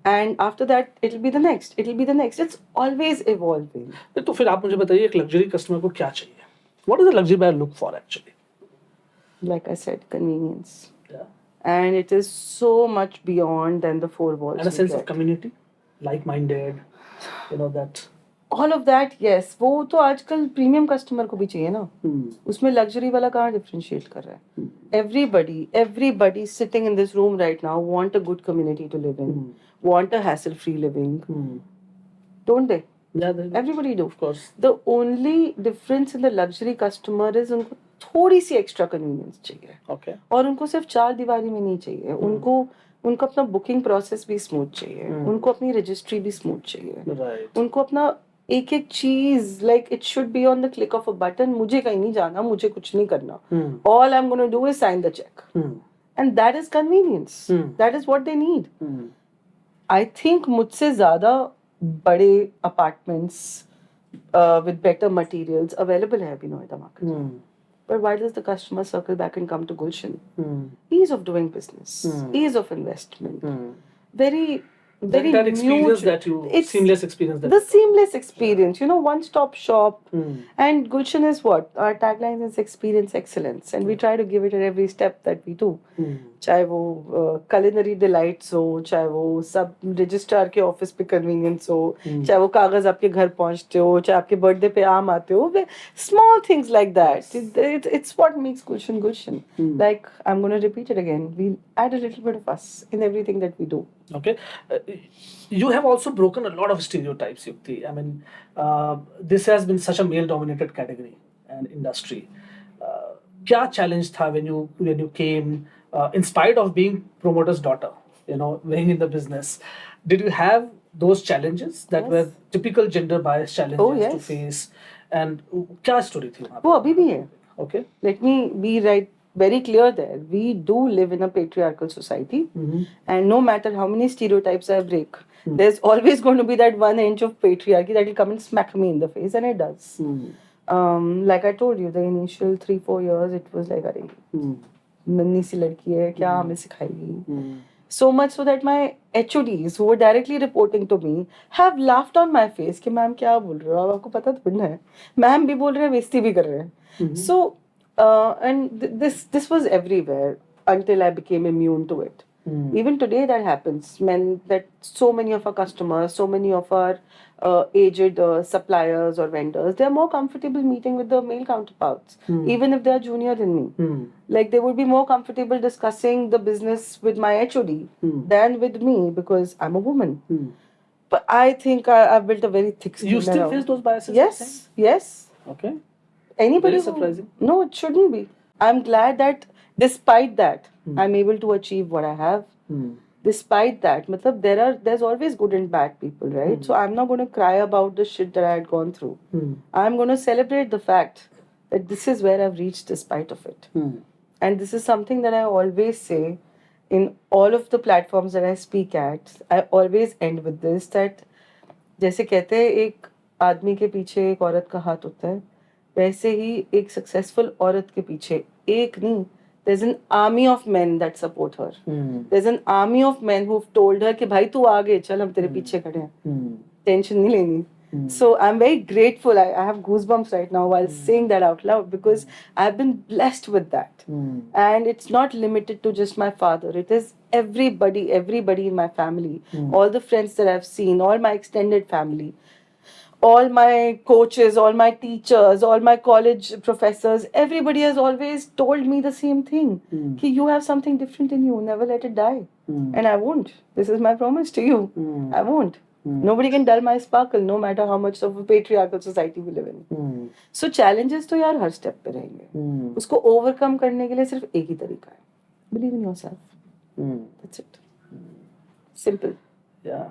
[SPEAKER 2] And after that, it'll be the next. It'll be the next. It's always evolving.
[SPEAKER 1] तो फिर आप मुझे बताइए एक luxury customer को क्या चाहिए? What does a luxury buyer look for actually?
[SPEAKER 2] Like I said, convenience.
[SPEAKER 1] Yeah.
[SPEAKER 2] And it is so much beyond than the four walls.
[SPEAKER 1] And a
[SPEAKER 2] you
[SPEAKER 1] sense of
[SPEAKER 2] get.
[SPEAKER 1] community, like-minded, that.
[SPEAKER 2] All of that, yes. वो तो आजकल premium customer को भी चाहिए ना. उसमें luxury वाला कहाँ डिफरेंशिएट कर रहा है? Everybody sitting in this room right now want a good community to live in, want a hassle-free living, don't they?
[SPEAKER 1] Yeah,
[SPEAKER 2] Everybody do.
[SPEAKER 1] Of course.
[SPEAKER 2] The only difference in the luxury customer is उनको थोड़ी सी extra convenience चाहिए.
[SPEAKER 1] Okay.
[SPEAKER 2] और उनको सिर्फ 4 दीवारी में नहीं चाहिए. उनको अपना बुकिंग प्रोसेस भी स्मूथ चाहिए. उनको अपनी रजिस्ट्री भी स्मूथ चाहिए.
[SPEAKER 1] Right.
[SPEAKER 2] उनको अपना एक एक चीज like it should be on the click of a button. मुझे कहीं नहीं जाना, मुझे कुछ नहीं करना. All I am gonna do is sign the cheque. And that is convenience. That is what they need. I think मुझसे ज्यादा बड़े apartments with better materials available है अभी Noida market. But why does the customer circle back and come to Gulshan? Ease of doing business, ease of investment, very
[SPEAKER 1] that experience
[SPEAKER 2] mutual.
[SPEAKER 1] that you seamless experience that
[SPEAKER 2] The seamless experience, one stop shop. And Gulshan is what our tagline is: experience excellence, and we try to give it at every step that we do. चाहे वो culinary delights हो, चाहे वो सब registrar के office पे convenience हो, चाहे वो कागज आपके घर पहुंचते हो, चाहे आपके बर्थडे पे आम आते हो, small things like that. It's what makes Gulshan Gulshan. Like I'm going to repeat it again. We add a little bit of us in everything that we do.
[SPEAKER 1] Okay. You have also broken a lot of stereotypes, Yukti. I mean, this has been such a male-dominated category and industry. क्या challenge था when you came, in spite of being promoter's daughter, being in the business? Did you have those challenges that were typical gender bias challenges to face? And क्या story थी वहाँ पे?
[SPEAKER 2] वो अभी भी है.
[SPEAKER 1] Okay.
[SPEAKER 2] Let me be very clear there. We do live in a patriarchal society, and no matter how many stereotypes I break, there's always going to be that 1 inch of patriarchy that will come and smack me in the face, and it does. Like I told you, the initial 3-4 years, it was like, अरे नन्ही सी लड़की है, क्या हमें सिखाएगी? So much so that my HODs, who were directly reporting to me, have laughed on my face कि ma'am क्या बोल रहे हो? आपको पता थोड़ी ना है. मैम भी बोल रहे हैं, बेइज्जती भी कर रहे हैं. So and this was everywhere until I became immune to it. Even today that happens. That so many of our customers, so many of our aged suppliers or vendors, they are more comfortable meeting with the male counterparts, even if they are junior than me. Like they would be more comfortable discussing the business with my HOD than with me because I'm a woman. But I think I've built a very thick skin.
[SPEAKER 1] You still face those biases?
[SPEAKER 2] Yes.
[SPEAKER 1] Okay.
[SPEAKER 2] Anybody
[SPEAKER 1] Very surprising.
[SPEAKER 2] No, it shouldn't be. I'm glad that despite that, I'm able to achieve what I have. Despite that, there's always good and bad people, right? So I'm not going to cry about the shit that I had gone through. I'm going to celebrate the fact that this is where I've reached despite of it. And this is something that I always say in all of the platforms that I speak at. I always end with this, that जैसे कहते हैं एक आदमी के पीछे एक औरत का हाथ होता है, वैसे ही एक सक्सेसफुल औरत के पीछे एक नहीं there's an army of men that support her.
[SPEAKER 1] Hmm.
[SPEAKER 2] There's an army of men who've told her कि भाई तू आगे चल हम तेरे पीछे खड़े हैं.
[SPEAKER 1] Hmm.
[SPEAKER 2] Tension नहीं लेनी. So I'm very grateful. I have goosebumps right now while saying that out loud because I've been blessed with that. And it's not limited to just my father. It is everybody in my family, all the friends that I've seen, all my extended family, all my coaches, all my teachers, all my college professors, everybody has always told me the same thing. Ki you have something different in you, never let it die. And I won't. This is my promise to you. I won't. Nobody can dull my sparkle, no matter how much of a patriarchal society we live in. So challenges तो यार हर step पे रहेंगे. उसको overcome करने के लिए सिर्फ एक ही तरीका है. Believe in yourself. That's it. Simple.
[SPEAKER 1] Yeah.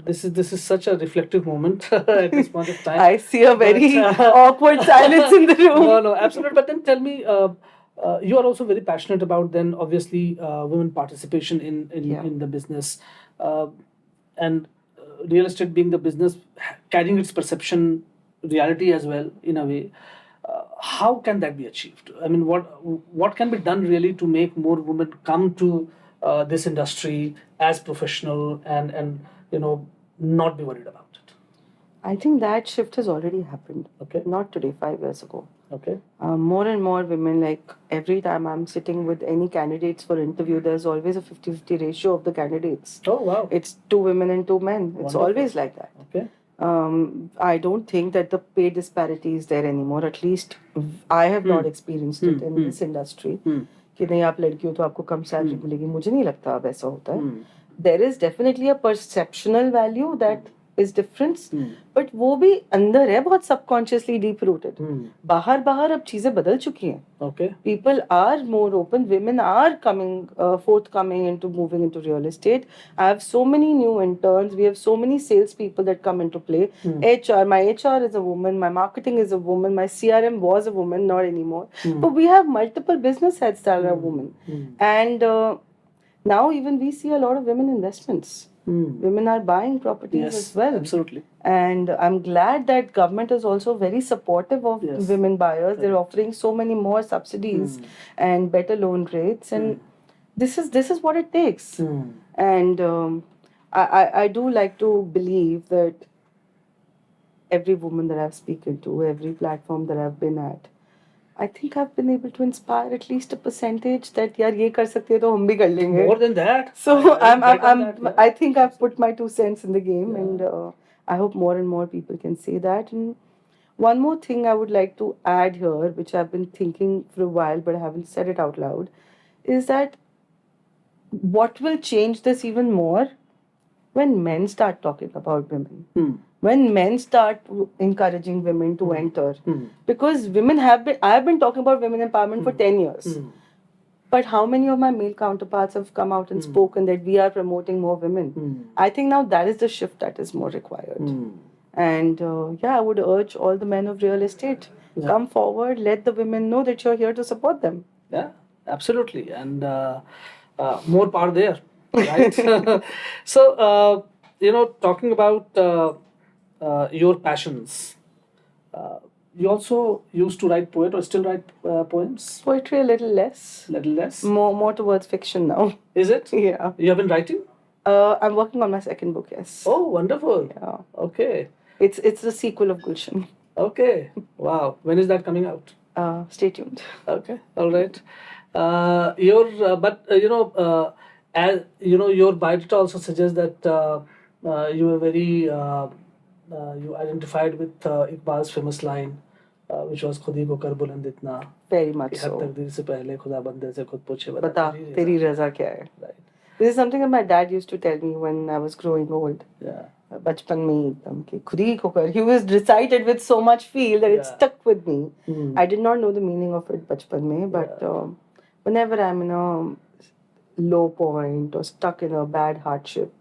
[SPEAKER 1] This is such a reflective moment at this point of time.
[SPEAKER 2] I see a very
[SPEAKER 1] But,
[SPEAKER 2] awkward silence in the room.
[SPEAKER 1] No, absolutely. But then tell me, you are also very passionate about then obviously women participation in the business, and real estate being the business carrying its perception reality as well in a way. How can that be achieved? I mean, what can be done really to make more women come to this industry as professional and not be worried about it?
[SPEAKER 2] I think that shift has already happened.
[SPEAKER 1] Okay.
[SPEAKER 2] Not today, 5 years ago.
[SPEAKER 1] Okay.
[SPEAKER 2] More and more women, like every time I'm sitting with any candidates for interview, there's always a 50-50 ratio of the candidates.
[SPEAKER 1] Oh, wow.
[SPEAKER 2] It's 2 women and 2 men. It's
[SPEAKER 1] Wonderful.
[SPEAKER 2] always like that.
[SPEAKER 1] Okay.
[SPEAKER 2] I don't think that the pay disparity is there anymore. At least I have not experienced it in this industry. कि नहीं आप लड़की हो तो आपको कम salary मिलेगी. मुझे नहीं लगता अब ऐसा होता है. There is definitely a perceptual value that is difference, but वो भी अंदर है बहुत subconsciously deep rooted. बाहर अब चीजें बदल चुकी हैं.
[SPEAKER 1] Okay.
[SPEAKER 2] People are more open. Women are coming forthcoming into moving into real estate. I have so many new interns. We have so many salespeople that come into play. HR, my HR is a woman. My marketing is a woman. My CRM was a woman, not anymore. But we have multiple business heads that are women, and now even we see a lot of women investments. Women are buying properties as well.
[SPEAKER 1] Absolutely.
[SPEAKER 2] And I'm glad that government is also very supportive of women buyers. They're offering so many more subsidies and better loan rates, and this is what it takes. And I do like to believe that every woman that I've spoken to, every platform that I've been at, I think I've been able to inspire at least a percentage that यार ये कर सकते हैं तो हम भी कर लेंगे.
[SPEAKER 1] More than that.
[SPEAKER 2] So I think I've put my 2 cents in the game, and I hope more and more people can say that. And one more thing I would like to add here, which I've been thinking for a while but I haven't said it out loud, is that what will change this even more when men start talking about women. When men start encouraging women to enter. Because I've been talking about women empowerment for 10 years. But how many of my male counterparts have come out and spoken that we are promoting more women? I think now that is the shift that is more required. And I would urge all the men of real estate, come forward, let the women know that you're here to support them.
[SPEAKER 1] Yeah, absolutely. And more power there, right? So, talking about your passions, you also used to write or still write poems?
[SPEAKER 2] Poetry a little less.
[SPEAKER 1] Little less?
[SPEAKER 2] More towards fiction now.
[SPEAKER 1] Is it?
[SPEAKER 2] Yeah.
[SPEAKER 1] You have been writing?
[SPEAKER 2] I'm working on my second book, yes.
[SPEAKER 1] Oh, wonderful.
[SPEAKER 2] Yeah.
[SPEAKER 1] Okay.
[SPEAKER 2] It's the sequel of Gulshan.
[SPEAKER 1] Okay. Wow. When is that coming out?
[SPEAKER 2] Stay tuned.
[SPEAKER 1] Okay. All right. As your biodata also suggests that you were very you identified with Iqbal's famous line, which was खुद ही को कर बुलंद इतना.
[SPEAKER 2] Very much
[SPEAKER 1] कि हर
[SPEAKER 2] so.
[SPEAKER 1] तकदीर से पहले खुदा बंदे से खुद पूछे
[SPEAKER 2] बता तेरी रजा क्या है.
[SPEAKER 1] Right.
[SPEAKER 2] This is something that my dad used to tell me when I was growing old.
[SPEAKER 1] Yeah.
[SPEAKER 2] बचपन में ही एकदम कि खुद ही को कर. He was recited with so much feel that it stuck with me. I did not know the meaning of it बचपन में, but whenever I'm in a low point or stuck in a bad hardship,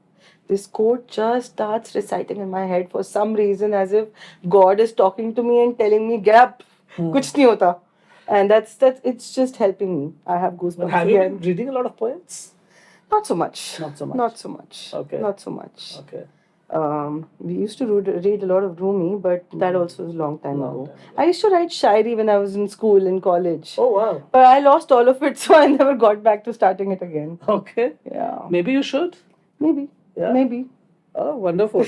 [SPEAKER 2] this quote just starts reciting in my head for some reason, as if God is talking to me and telling me, get up, kuch nahi hota. And that's it's just helping me. I have goosebumps.
[SPEAKER 1] Have you been reading a lot of poems?
[SPEAKER 2] Not so much.
[SPEAKER 1] Not so much.
[SPEAKER 2] Not so much.
[SPEAKER 1] Okay.
[SPEAKER 2] Not so much.
[SPEAKER 1] Okay.
[SPEAKER 2] We used to read a lot of Rumi, but that also was a long time
[SPEAKER 1] Long
[SPEAKER 2] ago.
[SPEAKER 1] time ago.
[SPEAKER 2] I used to write shairi when I was in school, in college.
[SPEAKER 1] Oh wow.
[SPEAKER 2] But I lost all of it, so I never got back to starting it again.
[SPEAKER 1] Okay.
[SPEAKER 2] Yeah.
[SPEAKER 1] Maybe you should.
[SPEAKER 2] Maybe.
[SPEAKER 1] Yeah.
[SPEAKER 2] Maybe.
[SPEAKER 1] Oh, wonderful.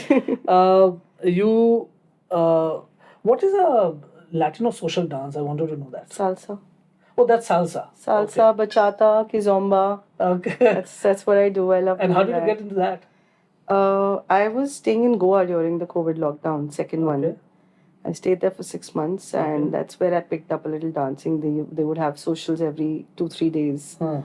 [SPEAKER 1] You. What is a Latino social dance? I wanted to know that.
[SPEAKER 2] Salsa.
[SPEAKER 1] Oh, that's salsa.
[SPEAKER 2] Salsa, bachata, kizomba.
[SPEAKER 1] Okay.
[SPEAKER 2] That's what I do. I love
[SPEAKER 1] And how
[SPEAKER 2] doing
[SPEAKER 1] did you
[SPEAKER 2] that.
[SPEAKER 1] get into that?
[SPEAKER 2] I was staying in Goa during the COVID lockdown, second
[SPEAKER 1] Okay.
[SPEAKER 2] one. I stayed there for 6 months, and that's where I picked up a little dancing. They would have socials every 2-3 days.
[SPEAKER 1] Huh.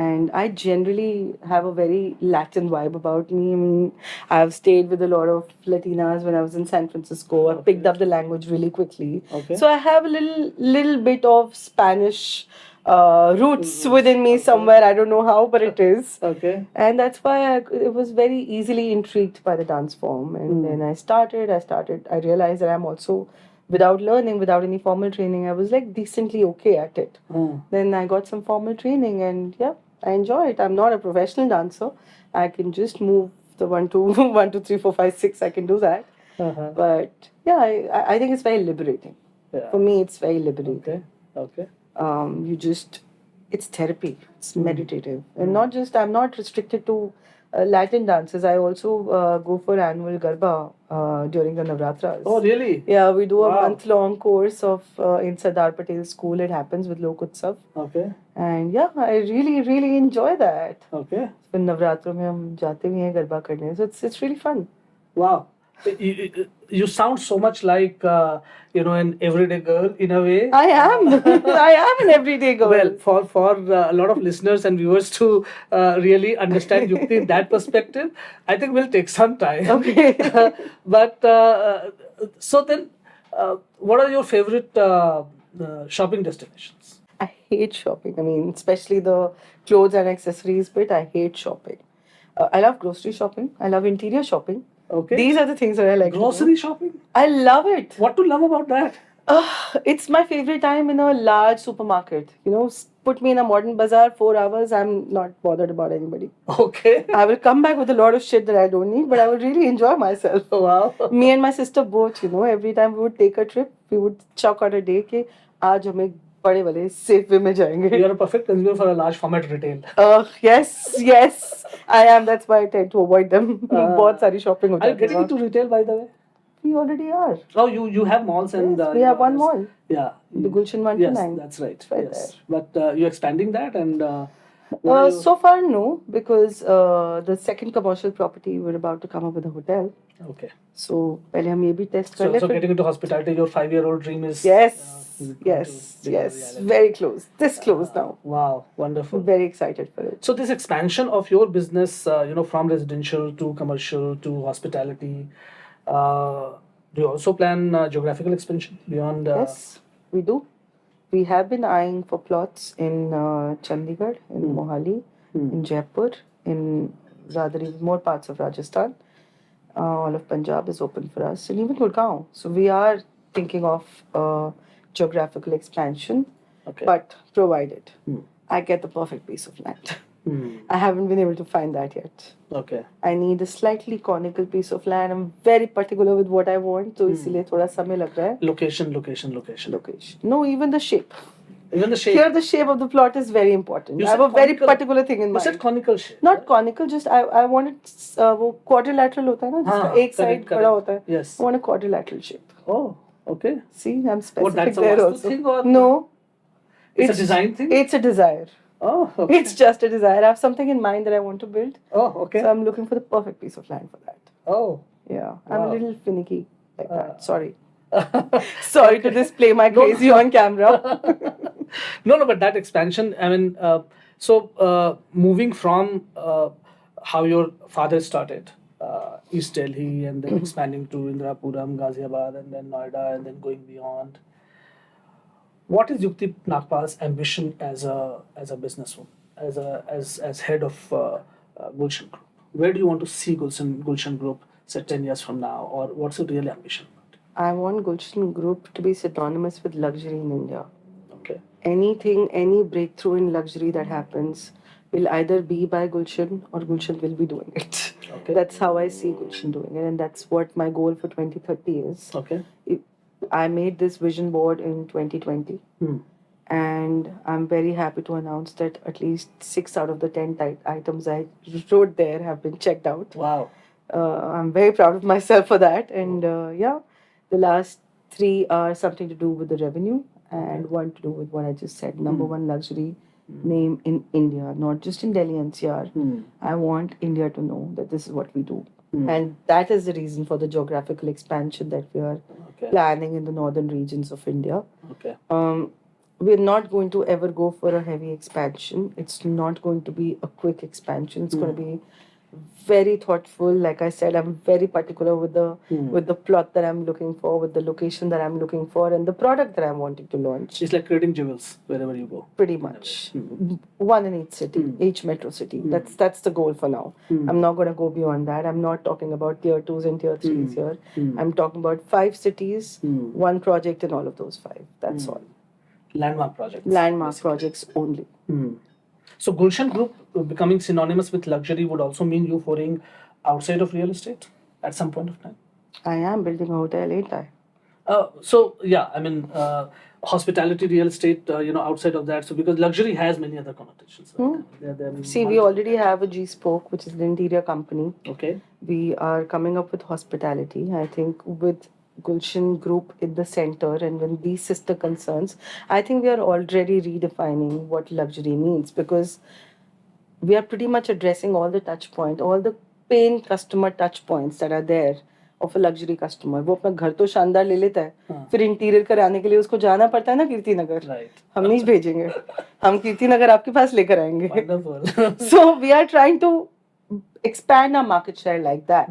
[SPEAKER 2] And I generally have a very Latin vibe about me. I mean, I've stayed with a lot of Latinas when I was in San Francisco. I picked up the language really quickly.
[SPEAKER 1] Okay.
[SPEAKER 2] So I have a little bit of Spanish roots within me
[SPEAKER 1] Okay.
[SPEAKER 2] somewhere. I don't know how, but it is.
[SPEAKER 1] Okay.
[SPEAKER 2] And that's why it was very easily intrigued by the dance form. And then I realized that I'm also, without learning, without any formal training, I was like decently okay at it. Then I got some formal training, and yeah, I enjoy it. I'm not a professional dancer. I can just move the 1, 2, 1, 2, 3, 4, 5, 6. I can do that.
[SPEAKER 1] Uh-huh.
[SPEAKER 2] But yeah, I think it's very liberating.
[SPEAKER 1] Yeah.
[SPEAKER 2] For me, it's very liberating.
[SPEAKER 1] Okay. Okay.
[SPEAKER 2] It's therapy. It's meditative, and not just. I'm not restricted to Latin dances. I also go for annual garba during the Navratras.
[SPEAKER 1] Oh, really?
[SPEAKER 2] Yeah, we do a
[SPEAKER 1] Wow.
[SPEAKER 2] month-long course of in Sardar Patel School. It happens with Lok Utsav.
[SPEAKER 1] Okay.
[SPEAKER 2] And yeah, I really enjoy that.
[SPEAKER 1] Okay.
[SPEAKER 2] फिर नवरात्रों में हम जाते भी हैं गरबा करने. So it's really fun.
[SPEAKER 1] Wow. You sound so much like an everyday girl in a way.
[SPEAKER 2] I am. I am an everyday girl.
[SPEAKER 1] Well, for a lot of listeners and viewers to really understand Yukti in that perspective, I think will take some time.
[SPEAKER 2] Okay.
[SPEAKER 1] But so then, what are your favorite shopping destinations?
[SPEAKER 2] I hate shopping. I mean, especially the clothes and accessories bit. I hate shopping. I love grocery shopping. I love interior shopping.
[SPEAKER 1] Okay.
[SPEAKER 2] These are the things that I like.
[SPEAKER 1] Grocery shopping?
[SPEAKER 2] I love it.
[SPEAKER 1] What to love about that?
[SPEAKER 2] It's my favorite time in a large supermarket. Put me in a modern bazaar, 4 hours, I'm not bothered about anybody.
[SPEAKER 1] Okay.
[SPEAKER 2] I will come back with a lot of shit that I don't need, but I will really enjoy myself.
[SPEAKER 1] Wow.
[SPEAKER 2] Me and my sister both, every time we would take a trip, we would chalk out a day कि आज हम एक बड़े वाले safe way में जाएंगे.
[SPEAKER 1] You are a perfect consumer for a large format retail.
[SPEAKER 2] Yes, I am. That's why I tend to avoid them. बहुत सारी shopping होती
[SPEAKER 1] Are
[SPEAKER 2] है.
[SPEAKER 1] you getting into retail, by the way?
[SPEAKER 2] We already are.
[SPEAKER 1] Oh, you have malls and
[SPEAKER 2] Yes, we have one mall.
[SPEAKER 1] Yeah.
[SPEAKER 2] The Gulshan
[SPEAKER 1] Yes,
[SPEAKER 2] 129.
[SPEAKER 1] that's right.
[SPEAKER 2] Right
[SPEAKER 1] Yes. But you're expanding that and.
[SPEAKER 2] So far, no, because the second commercial property we're about to come up with a hotel.
[SPEAKER 1] Okay.
[SPEAKER 2] So, पहले हम ये भी test कर
[SPEAKER 1] So,
[SPEAKER 2] ले
[SPEAKER 1] so
[SPEAKER 2] फिर-
[SPEAKER 1] getting into hospitality, your 5-year-old dream is.
[SPEAKER 2] Yes,
[SPEAKER 1] is it going
[SPEAKER 2] yes,
[SPEAKER 1] to become a
[SPEAKER 2] yes.
[SPEAKER 1] reality?
[SPEAKER 2] Very close. This close now.
[SPEAKER 1] Wow, wonderful.
[SPEAKER 2] I'm very excited for it.
[SPEAKER 1] So this expansion of your business, from residential to commercial to hospitality, do you also plan geographical expansion beyond?
[SPEAKER 2] Yes, we do. We have been eyeing for plots in Chandigarh, in Mohali, in Jaipur, in rather even more parts of Rajasthan. All of Punjab is open for us, and even Gurgaon. So we are thinking of geographical expansion,
[SPEAKER 1] Okay.
[SPEAKER 2] but provided I get the perfect piece of land. I haven't been able to find that yet.
[SPEAKER 1] Okay.
[SPEAKER 2] I need a slightly conical piece of land. I'm very particular with what I want, so इसीलिए थोड़ा समय लग रहा है.
[SPEAKER 1] Location.
[SPEAKER 2] Location. No, even the shape.
[SPEAKER 1] Even the shape.
[SPEAKER 2] Here, the shape of the plot is very important.
[SPEAKER 1] You
[SPEAKER 2] I have
[SPEAKER 1] said
[SPEAKER 2] a very
[SPEAKER 1] conical-
[SPEAKER 2] particular thing in
[SPEAKER 1] You
[SPEAKER 2] mind.
[SPEAKER 1] said conical shape.
[SPEAKER 2] Not conical, just I want it वो quadrilateral होता है ना जिसका
[SPEAKER 1] हाँ,
[SPEAKER 2] एक side
[SPEAKER 1] correct.
[SPEAKER 2] बड़ा होता है.
[SPEAKER 1] Yes.
[SPEAKER 2] I want a quadrilateral shape.
[SPEAKER 1] Oh, okay.
[SPEAKER 2] See, I'm
[SPEAKER 1] What,
[SPEAKER 2] specific
[SPEAKER 1] that's a
[SPEAKER 2] there
[SPEAKER 1] vastu
[SPEAKER 2] also.
[SPEAKER 1] thing or-
[SPEAKER 2] No,
[SPEAKER 1] It's a design thing?
[SPEAKER 2] It's a desire.
[SPEAKER 1] Oh, okay.
[SPEAKER 2] It's just a desire. I have something in mind that I want to build.
[SPEAKER 1] Oh, okay.
[SPEAKER 2] So I'm looking for the perfect piece of land for that.
[SPEAKER 1] Oh.
[SPEAKER 2] Yeah, I'm a
[SPEAKER 1] Wow.
[SPEAKER 2] little finicky like that. Sorry. Sorry to display my crazy on camera.
[SPEAKER 1] No, but that expansion, I mean, moving from how your father started, East Delhi, and then expanding to Indrapuram, Ghaziabad, and then Noida, and then going beyond. What is Yukti Nagpal's ambition as a businesswoman, as head of Gulshan Group? Where do you want to see Gulshan Group, say 10 years from now, or what's your real ambition?
[SPEAKER 2] I want Gulshan Group to be synonymous with luxury in India.
[SPEAKER 1] Okay.
[SPEAKER 2] Any breakthrough in luxury that happens will either be by Gulshan or Gulshan will be doing it.
[SPEAKER 1] Okay.
[SPEAKER 2] That's how I see Gulshan doing it, and that's what my goal for 2030 is.
[SPEAKER 1] Okay.
[SPEAKER 2] I made this vision board in 2020,
[SPEAKER 1] Hmm.
[SPEAKER 2] and I'm very happy to announce that at least 6 out of the 10 items I wrote there have been checked out.
[SPEAKER 1] Wow.
[SPEAKER 2] I'm very proud of myself for that. And yeah, the last 3 are something to do with the revenue, and one to do with what I just said. Number one luxury name in India, not just in Delhi NCR. I want India to know that this is what we do. And that is the reason for the geographical expansion that we are planning in the northern regions of India.
[SPEAKER 1] Okay.
[SPEAKER 2] We're not going to ever go for a heavy expansion. It's not going to be a quick expansion. It's going to be very thoughtful. Like I said, I'm very particular with the plot that I'm looking for, with the location that I'm looking for, and the product that I'm wanting to launch.
[SPEAKER 1] It's like creating jewels wherever you go.
[SPEAKER 2] Pretty much. One in each city, each metro city. That's the goal for now. I'm not going to go beyond that. I'm not talking about tier 2s and tier 3s here. I'm talking about 5 cities, one project in all of those 5. That's all.
[SPEAKER 1] Landmark projects.
[SPEAKER 2] Landmark projects only.
[SPEAKER 1] So Gulshan Group becoming synonymous with luxury would also mean you foraying outside of real estate at some point of time.
[SPEAKER 2] I am building a hotel, ain't I?
[SPEAKER 1] So yeah, I mean, hospitality, real estate, outside of that. So because luxury has many other connotations. Right?
[SPEAKER 2] See, we already have a G Spoke, which is an interior company.
[SPEAKER 1] Okay.
[SPEAKER 2] We are coming up with hospitality. I think with Gulshan Group in the center and with these sister concerns, I think we are already redefining what luxury means, because we are pretty much addressing all the touch points, all the pain customer touch points that are there of a luxury customer. वो अपना घर तो शानदार ले लेता है, फिर interior कराने के लिए उसको जाना पड़ता है ना कीर्ति नगर.
[SPEAKER 1] Right.
[SPEAKER 2] हम नहीं भेजेंगे, हम कीर्ति नगर आपके पास लेकर आएंगे.
[SPEAKER 1] Wonderful.
[SPEAKER 2] So we are trying to expand our market share like that.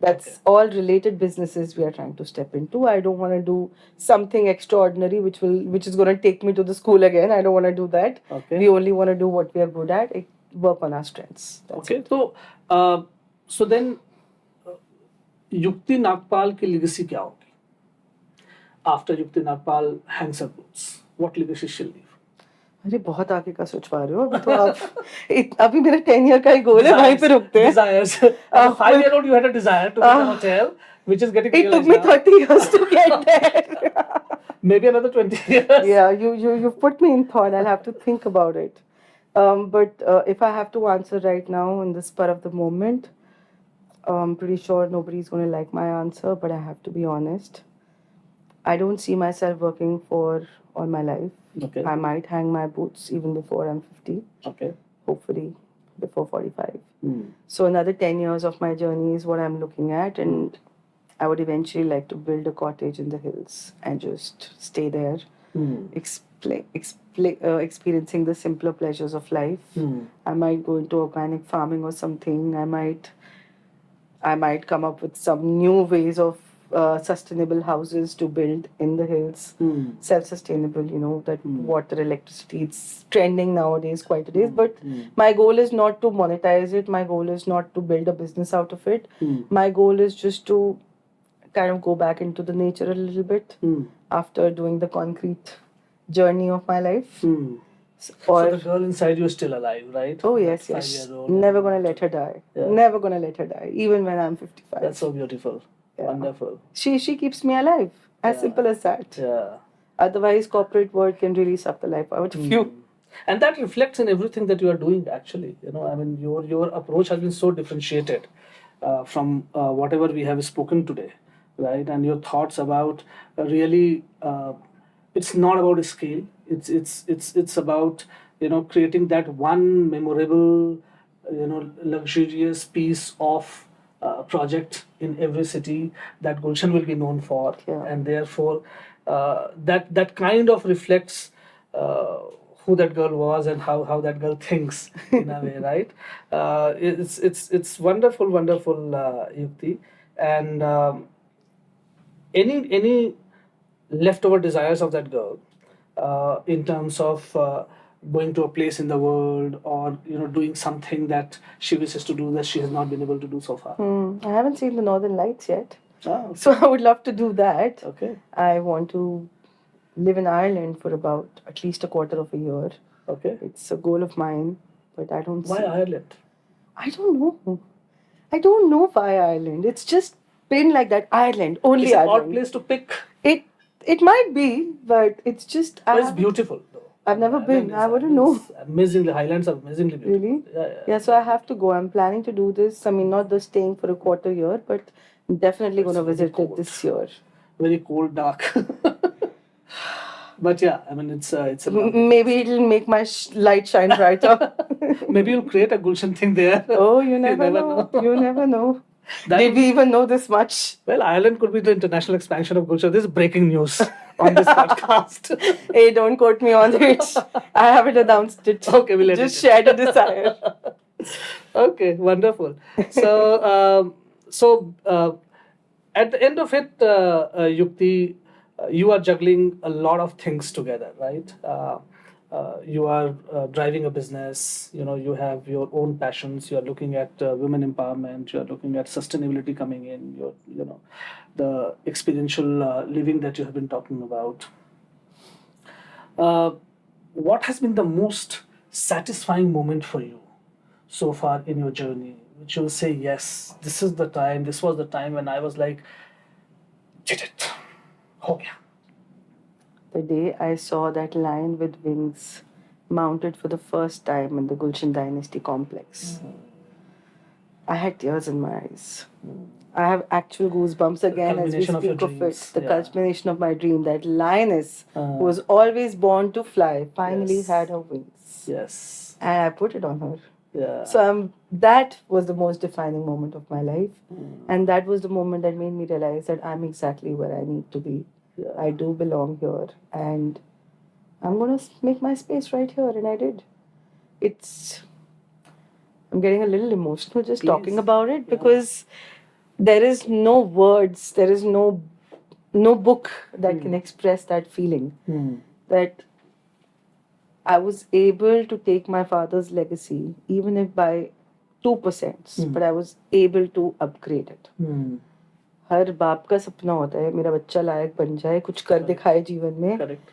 [SPEAKER 2] That's all related businesses we are trying to step into. I don't want to do something extraordinary which is going to take me to the school again. I don't want to do that.
[SPEAKER 1] Okay.
[SPEAKER 2] We only want to do what we are good at. Work on our strengths. That's
[SPEAKER 1] Okay.
[SPEAKER 2] it.
[SPEAKER 1] So then, Yukti Nagpal की legacy क्या होगी? After Yukti Nagpal hangs her boots, what legacy she'll leave?
[SPEAKER 2] अरे बहुत आगे का सोचवा रहे हो अभी तो आप अभी मेरा 10 year का ही गोल है, वहीं पे रुकते हैं.
[SPEAKER 1] Desires. As a 5-year-old, you had a desire to build a hotel, which is getting
[SPEAKER 2] It took
[SPEAKER 1] realized
[SPEAKER 2] me
[SPEAKER 1] now.
[SPEAKER 2] 30 years to get there.
[SPEAKER 1] Maybe another 20 years.
[SPEAKER 2] Yeah, you put me in thought. I'll have to think about it. But if I have to answer right now in the spur of the moment, I'm pretty sure nobody's going to like my answer, but I have to be honest. I don't see myself working for all my life.
[SPEAKER 1] Okay.
[SPEAKER 2] I might hang my boots even before I'm 50.
[SPEAKER 1] Okay.
[SPEAKER 2] Hopefully before 45. So another 10 years of my journey is what I'm looking at, and I would eventually like to build a cottage in the hills and just stay there, experiencing the simpler pleasures of life. I might go into organic farming or something. I might come up with some new ways of sustainable houses to build in the hills, self-sustainable, that water, electricity, it's trending nowadays quite a days. But my goal is not to monetize it. My goal is not to build a business out of it. My goal is just to kind of go back into the nature a little bit after doing the concrete journey of my life.
[SPEAKER 1] So the girl inside you is still alive, right?
[SPEAKER 2] Oh yes,
[SPEAKER 1] That
[SPEAKER 2] yes.
[SPEAKER 1] 5-year-old.
[SPEAKER 2] Never gonna let her die.
[SPEAKER 1] Yeah.
[SPEAKER 2] Never gonna let her die, even when I'm 55.
[SPEAKER 1] That's so beautiful.
[SPEAKER 2] Yeah.
[SPEAKER 1] Wonderful.
[SPEAKER 2] She keeps me alive. As simple as that.
[SPEAKER 1] Yeah.
[SPEAKER 2] Otherwise, corporate world can really suck the life out of you.
[SPEAKER 1] And that reflects in everything that you are doing, actually. I mean, your approach has been so differentiated from whatever we have spoken today, right? And your thoughts about really, it's not about scale. It's about creating that one memorable, luxurious piece of project in every city that Gulshan will be known for, and therefore that kind of reflects who that girl was and how that girl thinks in a way, right? It's wonderful, Yukti. And any leftover desires of that girl in terms of going to a place in the world, or doing something that she wishes to do that she has not been able to do so far?
[SPEAKER 2] I haven't seen the Northern Lights yet.
[SPEAKER 1] Okay.
[SPEAKER 2] So I would love to do that.
[SPEAKER 1] Okay.
[SPEAKER 2] I want to live in Ireland for about at least a quarter of a year.
[SPEAKER 1] Okay.
[SPEAKER 2] It's a goal of mine. but I don't
[SPEAKER 1] Why
[SPEAKER 2] see.
[SPEAKER 1] Ireland?
[SPEAKER 2] I don't know. I don't know why Ireland. It's just been like that. Ireland, only
[SPEAKER 1] It's an odd
[SPEAKER 2] Ireland.
[SPEAKER 1] place to pick.
[SPEAKER 2] It might be, but it's just
[SPEAKER 1] But it's beautiful though.
[SPEAKER 2] I've never been. I wouldn't know.
[SPEAKER 1] Amazingly, Highlands are amazingly beautiful.
[SPEAKER 2] Really?
[SPEAKER 1] Yeah.
[SPEAKER 2] Yeah, so I have to go. I'm planning to do this. I mean, not just staying for a quarter year, but I'm definitely going to
[SPEAKER 1] very
[SPEAKER 2] visit it
[SPEAKER 1] cold.
[SPEAKER 2] this year.
[SPEAKER 1] Very cold, dark. But yeah, I mean, it's a lovely
[SPEAKER 2] Maybe it'll make my light shine brighter.
[SPEAKER 1] Maybe you'll create a Gulshan thing there.
[SPEAKER 2] Oh, you never know. You never know.
[SPEAKER 1] That
[SPEAKER 2] Did
[SPEAKER 1] would-
[SPEAKER 2] we even know this much?
[SPEAKER 1] Well, Ireland could be the international expansion of Gulshan. This is breaking news on this podcast.
[SPEAKER 2] Hey, don't quote me on it. I haven't announced it.
[SPEAKER 1] Okay, we'll edit
[SPEAKER 2] Just
[SPEAKER 1] it.
[SPEAKER 2] shared a desire.
[SPEAKER 1] Okay, wonderful. So, at the end of it, Yukti, you are juggling a lot of things together, right? You are driving a business. You know, you have your own passions. You are looking at women empowerment. You are looking at sustainability coming in. You know, the experiential living that you have been talking about. What has been the most satisfying moment for you so far in your journey, which you'll say, yes, this was the time when I was like, did it. Ho gaya.
[SPEAKER 2] The day I saw that lion with wings mounted for the first time in the Gulshan Dynasty complex, I had tears in my eyes. I have actual goosebumps again as we
[SPEAKER 1] culmination of your
[SPEAKER 2] speak of it.
[SPEAKER 1] dreams,
[SPEAKER 2] The
[SPEAKER 1] yeah.
[SPEAKER 2] culmination of my dream. That lioness
[SPEAKER 1] Uh,
[SPEAKER 2] who was always born to fly finally
[SPEAKER 1] Yes.
[SPEAKER 2] had her wings.
[SPEAKER 1] Yes.
[SPEAKER 2] And I put it on her.
[SPEAKER 1] Yeah.
[SPEAKER 2] So that was the most defining moment of my life.
[SPEAKER 1] Mm.
[SPEAKER 2] And that was the moment that made me realize that I'm exactly where I need to be.
[SPEAKER 1] Yeah.
[SPEAKER 2] I do belong here. And I'm going to make my space right here. And I did. I'm getting a little emotional just talking
[SPEAKER 1] Please.
[SPEAKER 2] about it
[SPEAKER 1] Yeah.
[SPEAKER 2] because there is no words, there is no book that can express that feeling.
[SPEAKER 1] Mm.
[SPEAKER 2] That I was able to take my father's legacy, even if by 2%, but I was able to upgrade it.
[SPEAKER 1] Mm.
[SPEAKER 2] हर बाप का सपना होता है मेरा बच्चा लायक बन जाए कुछ कर दिखाए जीवन में
[SPEAKER 1] Correct.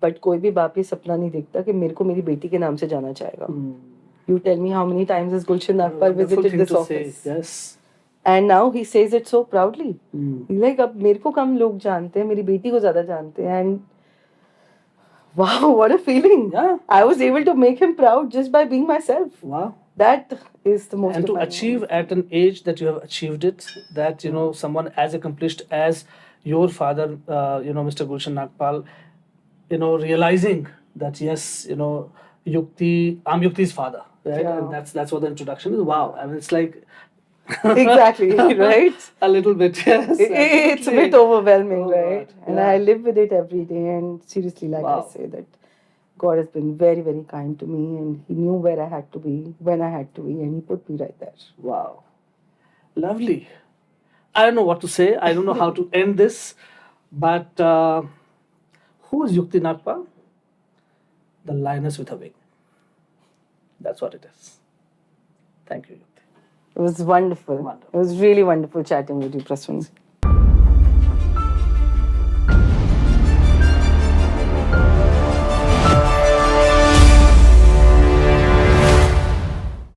[SPEAKER 2] बट कोई भी बाप ये सपना नहीं देखता कि मेरे को मेरी बेटी के नाम से जाना चाहेगा.
[SPEAKER 1] Mm.
[SPEAKER 2] You tell me how many times has Gulshan Nagpal
[SPEAKER 1] Wonderful
[SPEAKER 2] visited
[SPEAKER 1] thing
[SPEAKER 2] this
[SPEAKER 1] to
[SPEAKER 2] office.
[SPEAKER 1] say. Yes.
[SPEAKER 2] And now he says it so proudly.
[SPEAKER 1] Mm.
[SPEAKER 2] He's like, अब मेरे को कम लोग जानते हैं मेरी बेटी को ज़्यादा जानते हैं. And wow, what a feeling.
[SPEAKER 1] Yeah.
[SPEAKER 2] I was able to make him proud just by being myself.
[SPEAKER 1] Wow.
[SPEAKER 2] That is the most
[SPEAKER 1] And to
[SPEAKER 2] defining
[SPEAKER 1] achieve
[SPEAKER 2] moment.
[SPEAKER 1] at an age that you have achieved it, that you know someone as accomplished as your father, Mr. Gulshan Nagpal, realizing that yes, Yukti, I'm Yukti's father, right?
[SPEAKER 2] Yeah.
[SPEAKER 1] And that's what the introduction is. Wow, I mean it's like
[SPEAKER 2] Exactly, right?
[SPEAKER 1] a little bit, yes.
[SPEAKER 2] It's a bit overwhelming,
[SPEAKER 1] Oh,
[SPEAKER 2] right?
[SPEAKER 1] God.
[SPEAKER 2] And
[SPEAKER 1] Yeah.
[SPEAKER 2] I live with it every day. And seriously, like
[SPEAKER 1] Wow.
[SPEAKER 2] I say, that God has been very, very kind to me, and He knew where I had to be, when I had to be, and He put me right there.
[SPEAKER 1] Wow, lovely. I don't know what to say. I don't know how to end this, but who is Yukti Nagpal? The lioness with a wing. That's what it is. Thank you, Yukti.
[SPEAKER 2] It was wonderful.
[SPEAKER 1] Wonderful.
[SPEAKER 2] It was really wonderful chatting with you, Prasun.